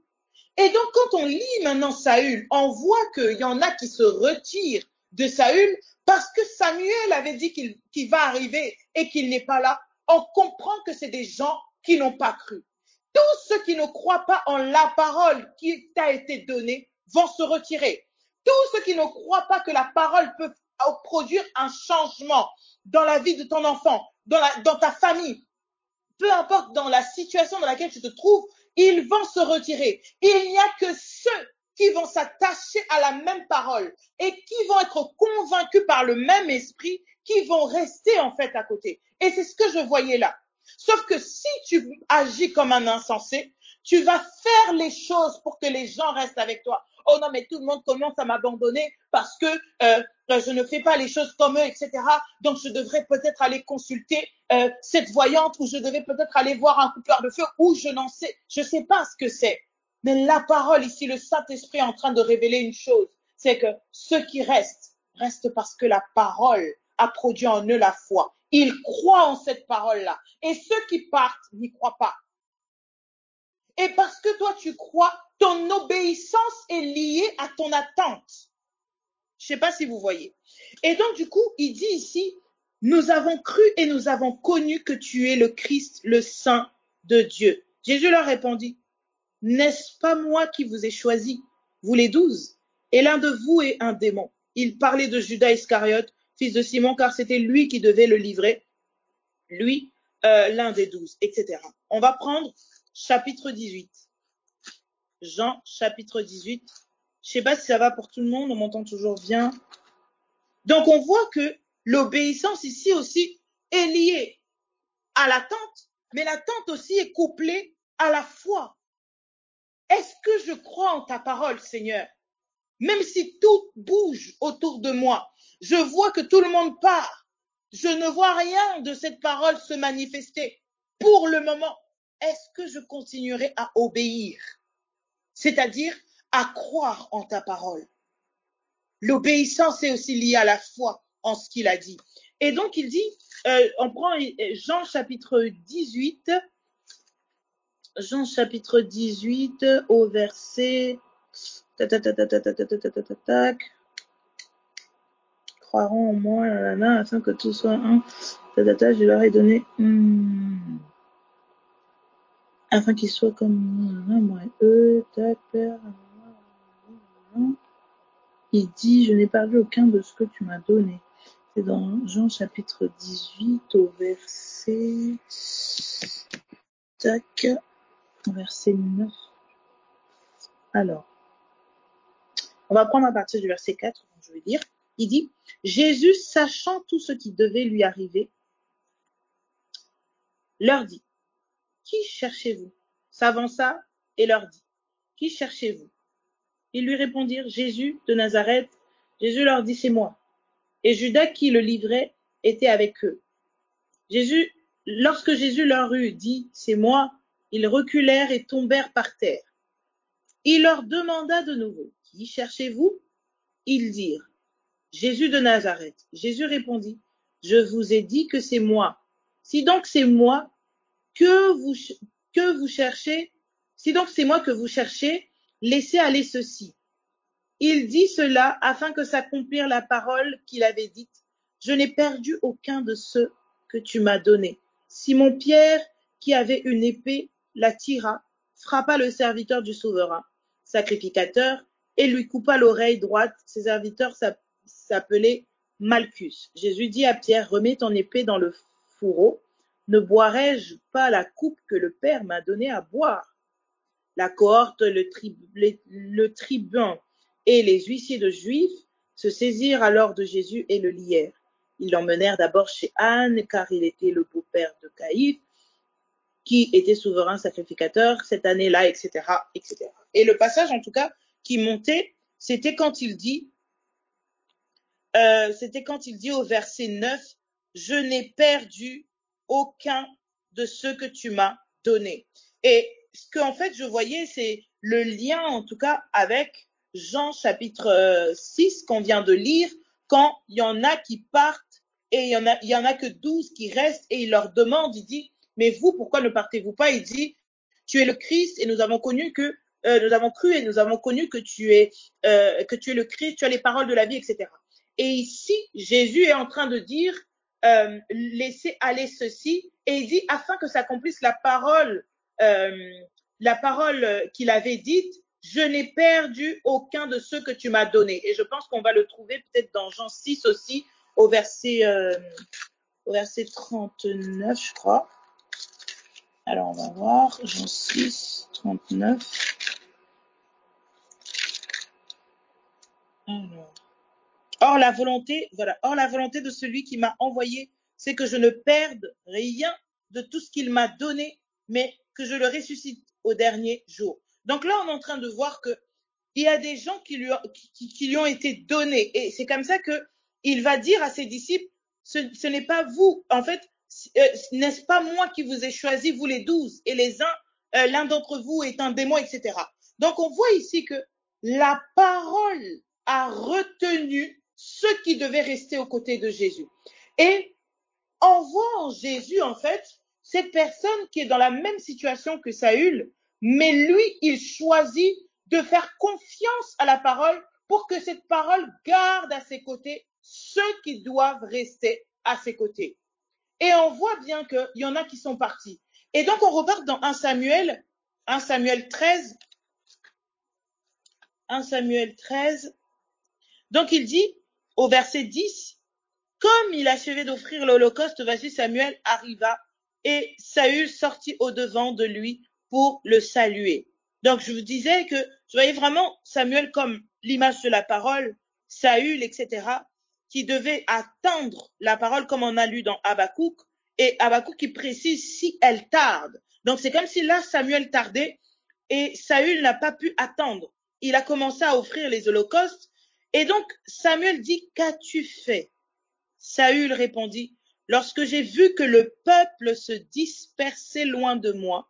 Et donc, quand on lit maintenant Saül, on voit qu'il y en a qui se retirent de Saül parce que Samuel avait dit qu'il va arriver et qu'il n'est pas là. On comprend que c'est des gens qui n'ont pas cru. Tous ceux qui ne croient pas en la parole qui t'a été donnée vont se retirer. Tous ceux qui ne croient pas que la parole peut produire un changement dans la vie de ton enfant, dans ta famille, peu importe dans la situation dans laquelle tu te trouves, ils vont se retirer. Il n'y a que ceux qui vont s'attacher à la même parole et qui vont être convaincus par le même esprit qui vont rester en fait à côté. Et c'est ce que je voyais là. Sauf que si tu agis comme un insensé, tu vas faire les choses pour que les gens restent avec toi. Oh non, mais tout le monde commence à m'abandonner parce que je ne fais pas les choses comme eux, etc. Donc, je devrais peut-être aller consulter cette voyante ou je devais peut-être aller voir un coupeur de feu ou je n'en sais, je ne sais pas ce que c'est. Mais la parole ici, le Saint-Esprit est en train de révéler une chose, c'est que ceux qui restent parce que la parole a produit en eux la foi. Ils croient en cette parole-là. Et ceux qui partent n'y croient pas. Et parce que toi, tu crois, ton obéissance est liée à ton attente. Je ne sais pas si vous voyez. Et donc, du coup, il dit ici, nous avons cru et nous avons connu que tu es le Christ, le Saint de Dieu. Jésus leur répondit, n'est-ce pas moi qui vous ai choisi, vous les 12, et l'un de vous est un démon. Il parlait de Judas Iscariote, fils de Simon, car c'était lui qui devait le livrer, lui, l'un des 12, etc. On va prendre chapitre 18. Jean, chapitre 18. Je ne sais pas si ça va pour tout le monde, on m'entend toujours bien. Donc, on voit que l'obéissance ici aussi est liée à l'attente, mais l'attente aussi est couplée à la foi. Est-ce que je crois en ta parole, Seigneur? Même si tout bouge autour de moi, je vois que tout le monde part. Je ne vois rien de cette parole se manifester. Pour le moment, est-ce que je continuerai à obéir? C'est-à-dire à croire en ta parole. L'obéissance est aussi liée à la foi en ce qu'il a dit. Et donc, il dit, on prend Jean chapitre 18, au verset... Croiront en moi, afin que tout soit un. Je leur ai donné... afin qu'ils soient comme moi et eux. Père. Il dit, je n'ai perdu aucun de ce que tu m'as donné. C'est dans Jean chapitre 18 au verset... verset 9. Alors, on va prendre à partir du verset 4, je vais lire. Il dit, Jésus, sachant tout ce qui devait lui arriver, leur dit, qui cherchez-vous? S'avança et leur dit, qui cherchez-vous? Ils lui répondirent, Jésus de Nazareth. Jésus leur dit, c'est moi. Et Judas qui le livrait était avec eux. Lorsque Jésus leur eut dit, c'est moi, ils reculèrent et tombèrent par terre. Il leur demanda de nouveau, qui cherchez-vous? Ils dirent, Jésus de Nazareth. Jésus répondit, je vous ai dit que c'est moi. Si donc c'est moi que vous cherchez, si donc c'est moi que vous cherchez, laissez aller ceci. Il dit cela afin que s'accomplisse la parole qu'il avait dite. Je n'ai perdu aucun de ceux que tu m'as donnés. Simon-Pierre, qui avait une épée, la tira frappa le serviteur du souverain, sacrificateur, et lui coupa l'oreille droite. Ses serviteurs s'appelaient Malchus. Jésus dit à Pierre, remets ton épée dans le fourreau. Ne boirai-je pas la coupe que le Père m'a donnée à boire? La cohorte, le tribun et les huissiers de Juifs se saisirent alors de Jésus et le lièrent. Ils l'emmenèrent d'abord chez Anne, car il était le beau-père de Caïphe, qui était souverain sacrificateur cette année-là, etc., etc. Et le passage, en tout cas, qui montait, c'était quand il dit au verset 9, « Je n'ai perdu aucun de ceux que tu m'as donné. » Et ce qu'en fait, je voyais, c'est le lien, en tout cas, avec Jean chapitre 6 qu'on vient de lire, quand il y en a qui partent et il y en a que 12 qui restent et il leur demande, il dit, mais vous, pourquoi ne partez-vous pas? Il dit, tu es le Christ et nous avons cru et nous avons connu que tu es le Christ, tu as les paroles de la vie, etc. Et ici, Jésus est en train de dire, laissez aller ceci, et il dit, afin que s'accomplisse la parole qu'il avait dite, je n'ai perdu aucun de ceux que tu m'as donnés. Et je pense qu'on va le trouver peut-être dans Jean 6 aussi, au verset 39, je crois. Alors, on va voir, Jean 6, 39. Alors. Or la volonté de celui qui m'a envoyé, c'est que je ne perde rien de tout ce qu'il m'a donné, mais que je le ressuscite au dernier jour. Donc là, on est en train de voir que il y a des gens qui lui ont été donnés. Et c'est comme ça qu'il va dire à ses disciples, ce n'est pas vous, en fait, n'est-ce pas moi qui vous ai choisi, vous les 12, et l'un d'entre vous est un démon, etc. Donc on voit ici que la parole a retenu ceux qui devaient rester aux côtés de Jésus. Et on voit en Jésus, en fait, cette personne qui est dans la même situation que Saül, mais lui, il choisit de faire confiance à la parole pour que cette parole garde à ses côtés ceux qui doivent rester à ses côtés. Et on voit bien qu'il y en a qui sont partis. Et donc, on repart dans 1 Samuel 13. 1 Samuel 13. Donc, il dit au verset 10, « Comme il achevait d'offrir l'holocauste, voici Samuel arriva et Saül sortit au-devant de lui pour le saluer. » Donc, je vous disais que je voyais vraiment Samuel comme l'image de la parole, Saül, etc., qui devait attendre la parole comme on a lu dans Habakkuk, et Habakkuk qui précise si elle tarde. Donc, c'est comme si là, Samuel tardait et Saül n'a pas pu attendre. Il a commencé à offrir les holocaustes et donc Samuel dit, « Qu'as-tu fait ?» Saül répondit, « Lorsque j'ai vu que le peuple se dispersait loin de moi,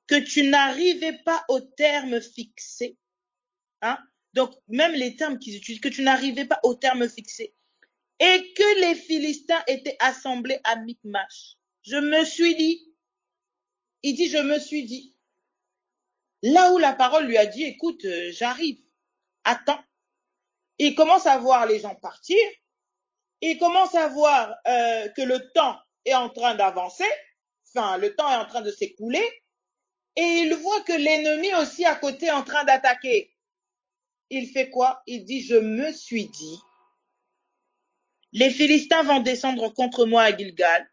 que tu n'arrivais pas au terme fixé, hein? Donc même les termes qu'ils utilisent, que tu n'arrivais pas au terme fixé, et que les Philistins étaient assemblés à Michmash, je me suis dit, là où la parole lui a dit, écoute, j'arrive, attends. Il commence à voir les gens partir, il commence à voir que le temps est en train d'avancer, enfin le temps est en train de s'écouler, et il voit que l'ennemi aussi à côté est en train d'attaquer. Il fait quoi? Il dit, je me suis dit, les Philistins vont descendre contre moi à Gilgal,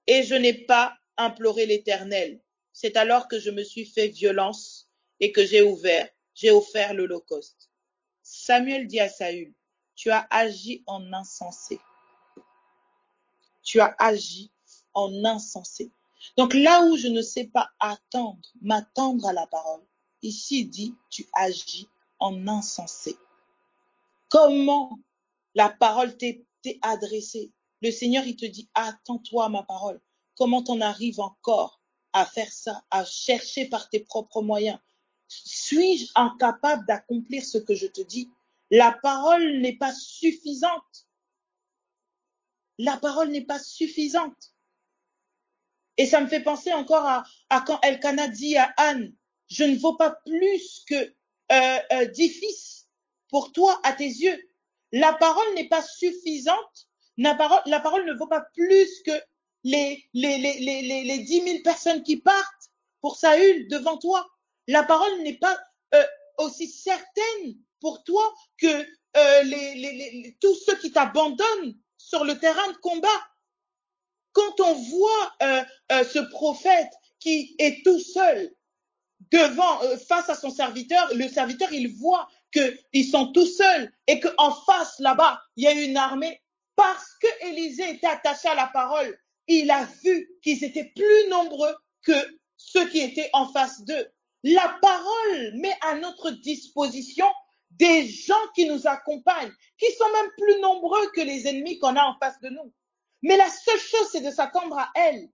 et je n'ai pas imploré l'Éternel. C'est alors que je me suis fait violence et que j'ai offert l'holocauste. Samuel dit à Saül, tu as agi en insensé. Tu as agi en insensé. Donc là où je ne sais pas m'attendre à la parole, ici il dit, tu agis en insensé. Comment la parole t'est adressée? Le Seigneur, il te dit, attends-toi à ma parole. Comment t'en arrives encore à faire ça, à chercher par tes propres moyens? Suis-je incapable d'accomplir ce que je te dis? La parole n'est pas suffisante. La parole n'est pas suffisante. Et ça me fait penser encore à quand Elkana dit à Anne, je ne vaux pas plus que 10 fils pour toi à tes yeux. La parole n'est pas suffisante. La parole ne vaut pas plus que les 10 000 personnes qui partent pour Saül devant toi. La parole n'est pas aussi certaine pour toi que tous ceux qui t'abandonnent sur le terrain de combat. Quand on voit ce prophète qui est tout seul devant, face à son serviteur, le serviteur, il voit qu'ils sont tout seuls et qu'en face, là-bas, il y a une armée. Parce que Élisée était attaché à la parole, il a vu qu'ils étaient plus nombreux que ceux qui étaient en face d'eux. La parole met à notre disposition des gens qui nous accompagnent, qui sont même plus nombreux que les ennemis qu'on a en face de nous. Mais la seule chose, c'est de s'attendre à elle.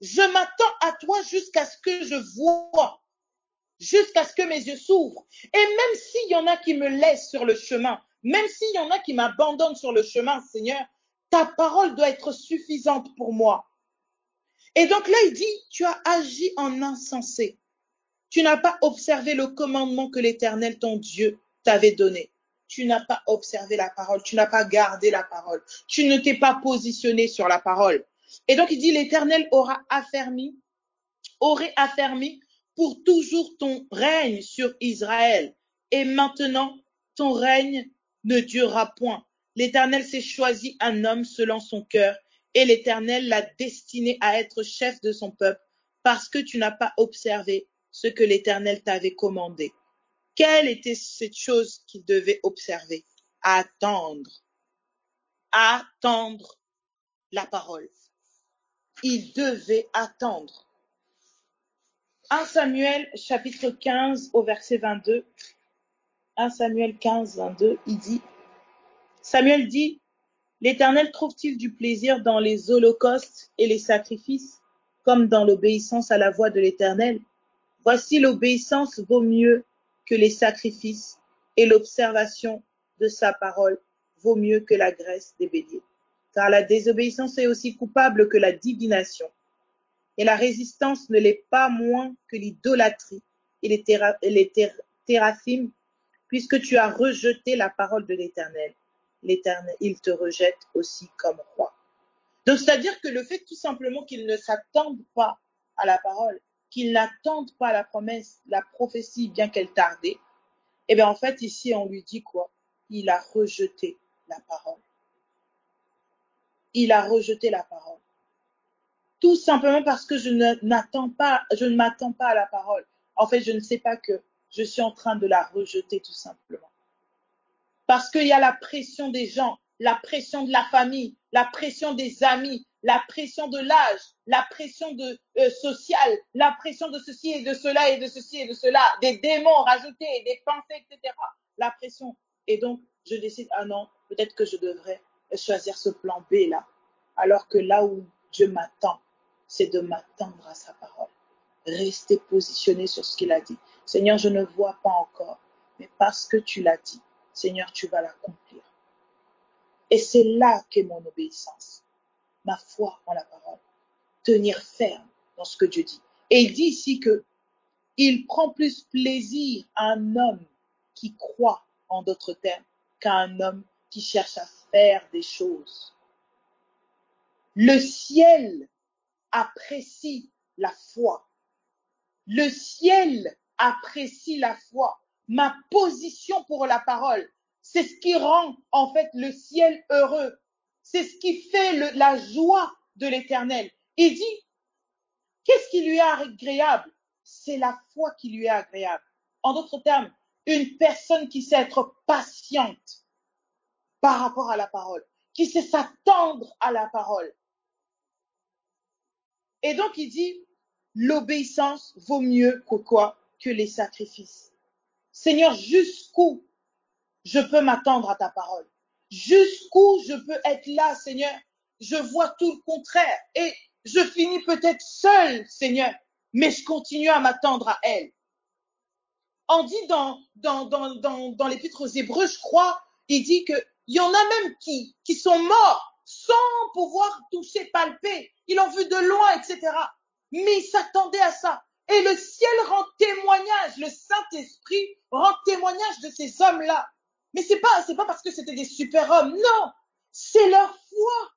Je m'attends à toi jusqu'à ce que je vois, jusqu'à ce que mes yeux s'ouvrent. Et même s'il y en a qui me laissent sur le chemin, même s'il y en a qui m'abandonnent sur le chemin, Seigneur, ta parole doit être suffisante pour moi. Et donc là, il dit, tu as agi en insensé. Tu n'as pas observé le commandement que l'Éternel, ton Dieu, t'avait donné. Tu n'as pas observé la parole, tu n'as pas gardé la parole. Tu ne t'es pas positionné sur la parole. Et donc, il dit, l'Éternel aurait affermi pour toujours ton règne sur Israël. Et maintenant, ton règne ne durera point. L'Éternel s'est choisi un homme selon son cœur, et l'Éternel l'a destiné à être chef de son peuple, parce que tu n'as pas observé ce que l'Éternel t'avait commandé. Quelle était cette chose qu'il devait observer? Attendre la parole. Il devait attendre. 1 Samuel chapitre 15 au verset 22. 1 Samuel 15, 22, Samuel dit, l'Éternel trouve-t-il du plaisir dans les holocaustes et les sacrifices, comme dans l'obéissance à la voix de l'Éternel? Voici l'obéissance vaut mieux que les sacrifices, et l'observation de sa parole vaut mieux que la graisse des béliers. Car la désobéissance est aussi coupable que la divination, et la résistance ne l'est pas moins que l'idolâtrie et les théraphim, puisque tu as rejeté la parole de l'Éternel. L'Éternel, il te rejette aussi comme roi. Donc, c'est-à-dire que le fait tout simplement qu'ils ne s'attendent pas à la parole, qu'ils n'attendent pas la promesse, la prophétie, bien qu'elle tardait, eh bien, en fait, ici, on lui dit quoi? Il a rejeté la parole. Il a rejeté la parole. Tout simplement parce que je ne m'attends pas à la parole. En fait, je ne sais pas que je suis en train de la rejeter tout simplement. Parce qu'il y a la pression des gens, la pression de la famille, la pression des amis, la pression de l'âge, la pression sociale, la pression de ceci et de cela et de ceci et de cela, des démons rajoutés, des pensées, etc. La pression. Et donc, je décide, ah non, peut-être que je devrais choisir ce plan B là. Alors que là où Dieu m'attend, c'est de m'attendre à sa parole. Rester positionné sur ce qu'il a dit. Seigneur, je ne vois pas encore, mais parce que tu l'as dit, Seigneur, tu vas l'accomplir. Et c'est là qu'est mon obéissance, ma foi en la parole. Tenir ferme dans ce que Dieu dit. Et il dit ici que il prend plus plaisir à un homme qui croit, en d'autres termes, qu'à un homme qui cherche à faire des choses. Le ciel apprécie la foi. Le ciel apprécie la foi. Ma position pour la parole, c'est ce qui rend en fait le ciel heureux. C'est ce qui fait la joie de l'Éternel. Il dit, qu'est-ce qui lui est agréable? C'est la foi qui lui est agréable. En d'autres termes, une personne qui sait être patiente par rapport à la parole, qui sait s'attendre à la parole. Et donc il dit, l'obéissance vaut mieux que quoi? Que les sacrifices. Seigneur, jusqu'où je peux m'attendre à ta parole? Jusqu'où je peux être là, Seigneur? Je vois tout le contraire et je finis peut-être seul, Seigneur, mais je continue à m'attendre à elle. On dit dans l'épître aux Hébreux, je crois, il dit qu'il y en a même qui sont morts sans pouvoir toucher, palper. Ils l'ont vu de loin, etc. Mais ils s'attendaient à ça. Et le ciel rend témoignage, le Saint-Esprit rend témoignage de ces hommes-là. Mais c'est pas parce que c'était des super-hommes, non, c'est leur foi.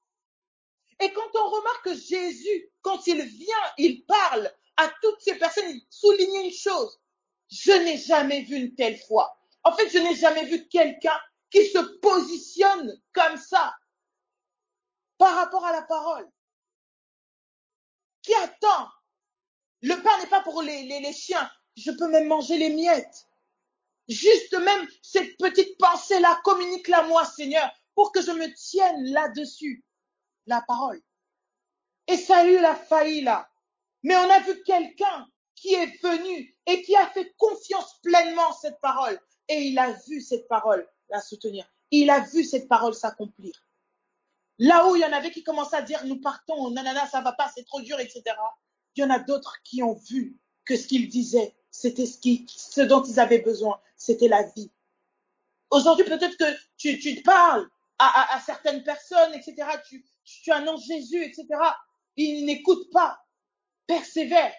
Et quand on remarque que Jésus, quand il vient, il parle à toutes ces personnes, il soulignait une chose. Je n'ai jamais vu une telle foi. En fait, je n'ai jamais vu quelqu'un qui se positionne comme ça par rapport à la parole. Qui attend. Le pain n'est pas pour les chiens. Je peux même manger les miettes. Juste même cette petite pensée-là, communique-la moi, Seigneur, pour que je me tienne là-dessus, la parole. Et Saül a failli là. Mais on a vu quelqu'un qui est venu et qui a fait confiance pleinement à cette parole. Et il a vu cette parole la soutenir. Il a vu cette parole s'accomplir. Là où il y en avait qui commençaient à dire, nous partons, nanana, ça va pas, c'est trop dur, etc. Il y en a d'autres qui ont vu que ce qu'ils disaient, c'était ce dont ils avaient besoin, c'était la vie. Aujourd'hui, peut-être que tu parles à certaines personnes, etc. Tu annonces Jésus, etc. Ils n'écoutent pas. Persévère.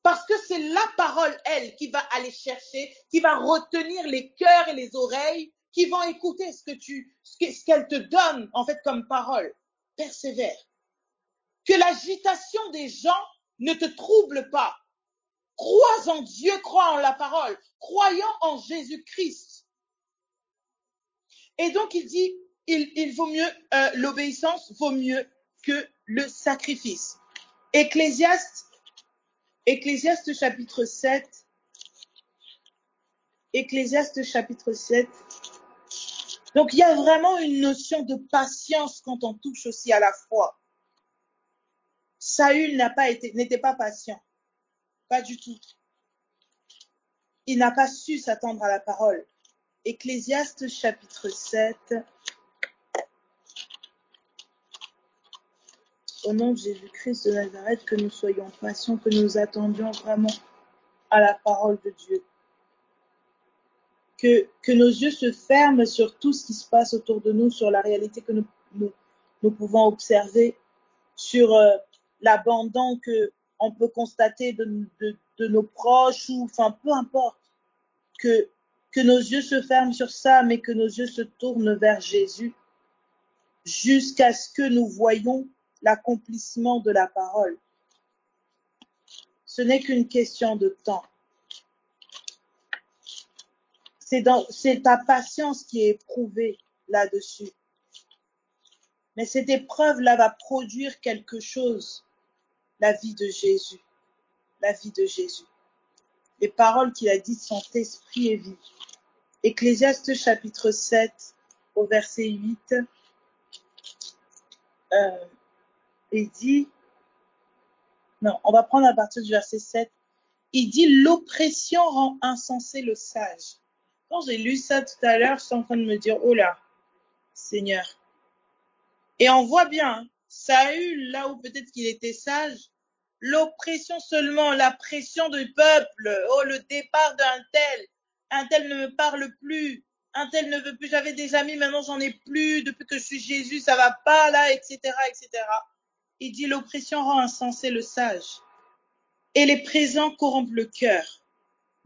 Parce que c'est la parole, elle, qui va aller chercher, qui va retenir les cœurs et les oreilles, qui vont écouter ce qu'elle te donne, en fait, comme parole. Persévère. Que l'agitation des gens ne te trouble pas. Crois en Dieu, crois en la parole, croyant en Jésus-Christ. Et donc, il dit, il vaut mieux, l'obéissance vaut mieux que le sacrifice. Ecclésiaste chapitre 7. Ecclésiaste chapitre 7. Donc, il y a vraiment une notion de patience quand on touche aussi à la foi. Saül n'était pas patient. Pas du tout. Il n'a pas su s'attendre à la parole. Ecclésiaste chapitre 7. Au nom de Jésus-Christ de Nazareth, que nous soyons patients, que nous attendions vraiment à la parole de Dieu. Que nos yeux se ferment sur tout ce qui se passe autour de nous, sur la réalité que nous pouvons observer, sur l'abandon qu'on peut constater de nos proches, ou enfin peu importe. Que nos yeux se ferment sur ça, mais que nos yeux se tournent vers Jésus, jusqu'à ce que nous voyions l'accomplissement de la parole. Ce n'est qu'une question de temps. C'est ta patience qui est éprouvée là-dessus. Mais cette épreuve-là va produire quelque chose, la vie de Jésus. La vie de Jésus. Les paroles qu'il a dites sont esprit et vie. Ecclésiaste chapitre 7, au verset 8, il dit, non, on va prendre à partir du verset 7, il dit, l'oppression rend insensé le sage. Quand j'ai lu ça tout à l'heure, je suis en train de me dire, oh là, Seigneur. Et on voit bien, Saül, là où peut-être qu'il était sage, l'oppression seulement, la pression du peuple, oh le départ un tel ne me parle plus, un tel ne veut plus, j'avais des amis, maintenant j'en ai plus, depuis que je suis Jésus, ça va pas là, etc., etc. Il dit l'oppression rend insensé le sage, et les présents corrompent le cœur.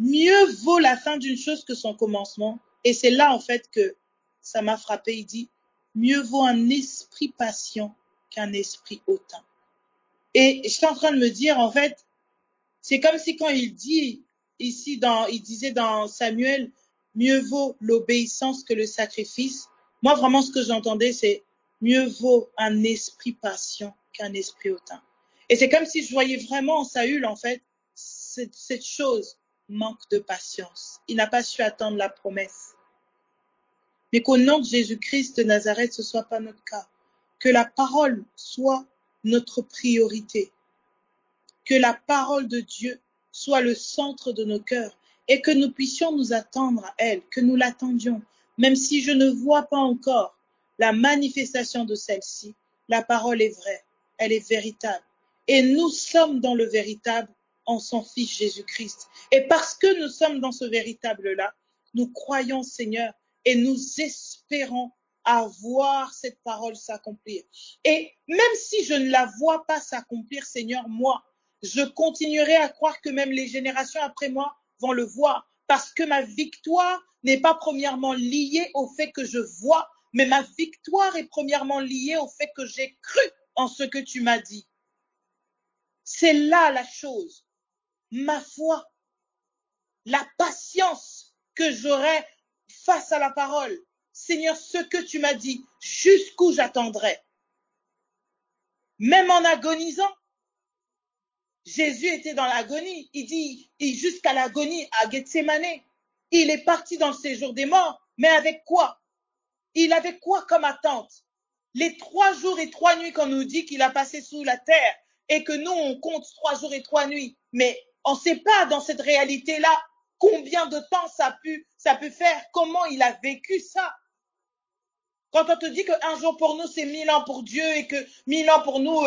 Mieux vaut la fin d'une chose que son commencement, et c'est là en fait que ça m'a frappé, il dit, mieux vaut un esprit patient qu'un esprit hautain. Et je suis en train de me dire, en fait, c'est comme si quand il dit ici, il disait dans Samuel, mieux vaut l'obéissance que le sacrifice. Moi, vraiment, ce que j'entendais, c'est mieux vaut un esprit patient qu'un esprit hautain. Et c'est comme si je voyais vraiment en Saül, en fait, cette chose, manque de patience. Il n'a pas su attendre la promesse. Mais qu'au nom de Jésus-Christ de Nazareth, ce soit pas notre cas. Que la parole soit notre priorité. Que la parole de Dieu soit le centre de nos cœurs et que nous puissions nous attendre à elle, que nous l'attendions. Même si je ne vois pas encore la manifestation de celle-ci, la parole est vraie, elle est véritable. Et nous sommes dans le véritable en son Fils Jésus-Christ. Et parce que nous sommes dans ce véritable-là, nous croyons, Seigneur, et nous espérons à voir cette parole s'accomplir. Et même si je ne la vois pas s'accomplir, Seigneur, moi, je continuerai à croire que même les générations après moi vont le voir, parce que ma victoire n'est pas premièrement liée au fait que je vois, mais ma victoire est premièrement liée au fait que j'ai cru en ce que tu m'as dit. C'est là la chose. ma foi, la patience que j'aurai face à la parole. Seigneur, ce que tu m'as dit, jusqu'où j'attendrai. Même en agonisant, Jésus était dans l'agonie. Il dit, jusqu'à l'agonie à Gethsémane. Il est parti dans le séjour des morts, mais avec quoi? Il avait quoi comme attente? Les 3 jours et 3 nuits qu'on nous dit qu'il a passé sous la terre et que nous, on compte 3 jours et 3 nuits. Mais on ne sait pas dans cette réalité-là combien de temps ça peut faire, comment il a vécu ça. Quand on te dit qu'un jour pour nous, c'est 1000 ans pour Dieu et que 1000 ans pour nous,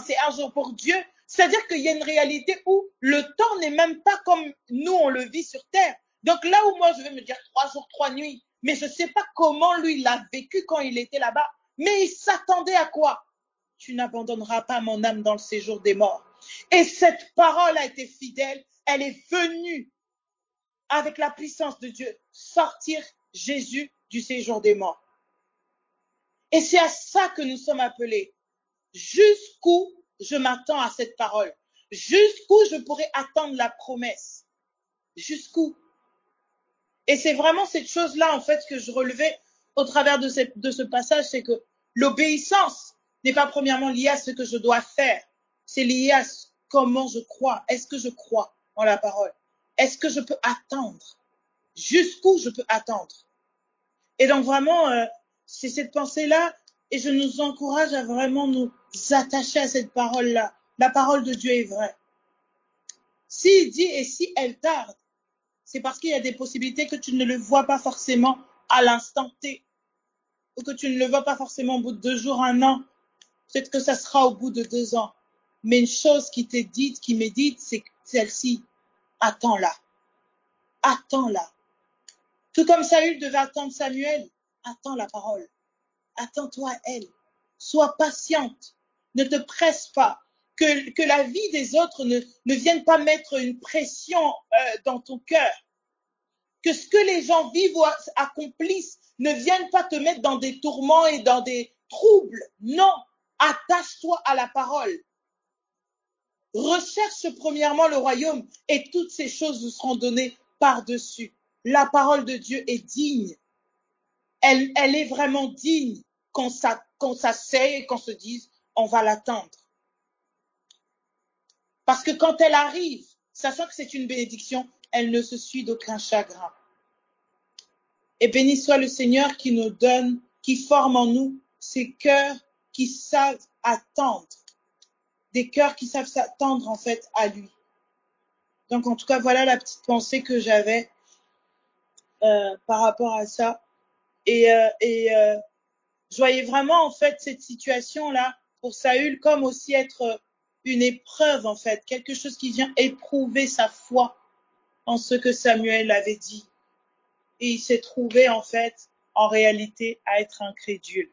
c'est un jour pour Dieu, c'est-à-dire qu'il y a une réalité où le temps n'est même pas comme nous, on le vit sur terre. Donc là où moi, je vais me dire 3 jours, 3 nuits, mais je ne sais pas comment lui l'a vécu quand il était là-bas. Mais il s'attendait à quoi? Tu n'abandonneras pas mon âme dans le séjour des morts. Et cette parole a été fidèle. Elle est venue avec la puissance de Dieu sortir Jésus du séjour des morts. Et c'est à ça que nous sommes appelés. Jusqu'où je m'attends à cette parole? Jusqu'où je pourrais attendre la promesse? Jusqu'où? Et c'est vraiment cette chose-là, en fait, que je relevais au travers de ce passage, c'est que l'obéissance n'est pas premièrement liée à ce que je dois faire. C'est lié à comment je crois. Est-ce que je crois en la parole? Est-ce que je peux attendre? Jusqu'où je peux attendre? Et donc vraiment, c'est cette pensée-là, et je nous encourage à vraiment nous attacher à cette parole-là. La parole de Dieu est vraie. S'il dit et si elle tarde, c'est parce qu'il y a des possibilités que tu ne le vois pas forcément à l'instant T, ou que tu ne le vois pas forcément au bout de 2 jours, 1 an. Peut-être que ça sera au bout de 2 ans. Mais une chose qui t'est dite, qui m'est dite, c'est celle-ci. Attends-la. Attends-la. Tout comme Saül devait attendre Samuel, attends la parole. Attends-toi à elle. Sois patiente. Ne te presse pas. Que la vie des autres ne vienne pas mettre une pression dans ton cœur. Que ce que les gens vivent ou accomplissent ne vienne pas te mettre dans des tourments et dans des troubles. Non. Attache-toi à la parole. Recherche premièrement le royaume et toutes ces choses vous seront données par-dessus. La parole de Dieu est digne. Elle est vraiment digne qu'on s'asseye et qu'on se dise, on va l'attendre. Parce que quand elle arrive, sachant que c'est une bénédiction, elle ne se suit d'aucun chagrin. Et béni soit le Seigneur qui nous donne, qui forme en nous ces cœurs qui savent attendre. Des cœurs qui savent s'attendre en fait à lui. Donc en tout cas, voilà la petite pensée que j'avais par rapport à ça. Et je voyais vraiment en fait cette situation-là pour Saül comme aussi être une épreuve en fait, quelque chose qui vient éprouver sa foi en ce que Samuel avait dit. Et il s'est trouvé en fait en réalité à être incrédule.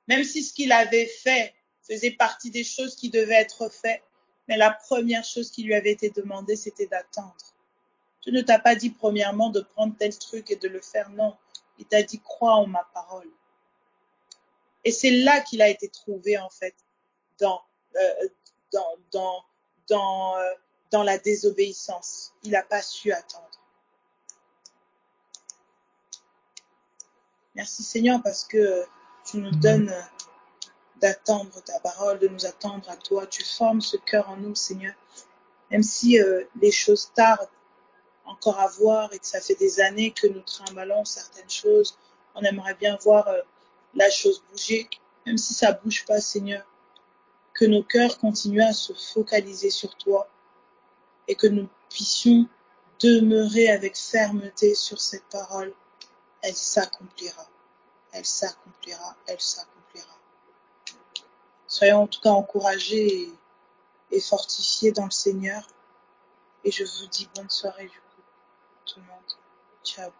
Même si ce qu'il avait fait faisait partie des choses qui devaient être faites, mais la première chose qui lui avait été demandée, c'était d'attendre. Dieu ne t'a pas dit premièrement de prendre tel truc et de le faire, non. Il t'a dit crois en ma parole. Et c'est là qu'il a été trouvé en fait dans la désobéissance. Il n'a pas su attendre. Merci Seigneur parce que tu nous donnes d'attendre ta parole, de nous attendre à toi. Tu formes ce cœur en nous, Seigneur. Même si les choses tardent encore à voir et que ça fait des années que nous trimballons certaines choses, on aimerait bien voir la chose bouger. Même si ça ne bouge pas, Seigneur, que nos cœurs continuent à se focaliser sur toi et que nous puissions demeurer avec fermeté sur cette parole. Elle s'accomplira. Elle s'accomplira. Elle s'accomplira. Soyons en tout cas encouragés et fortifiés dans le Seigneur. Et je vous dis bonne soirée du coup, tout le monde. Ciao.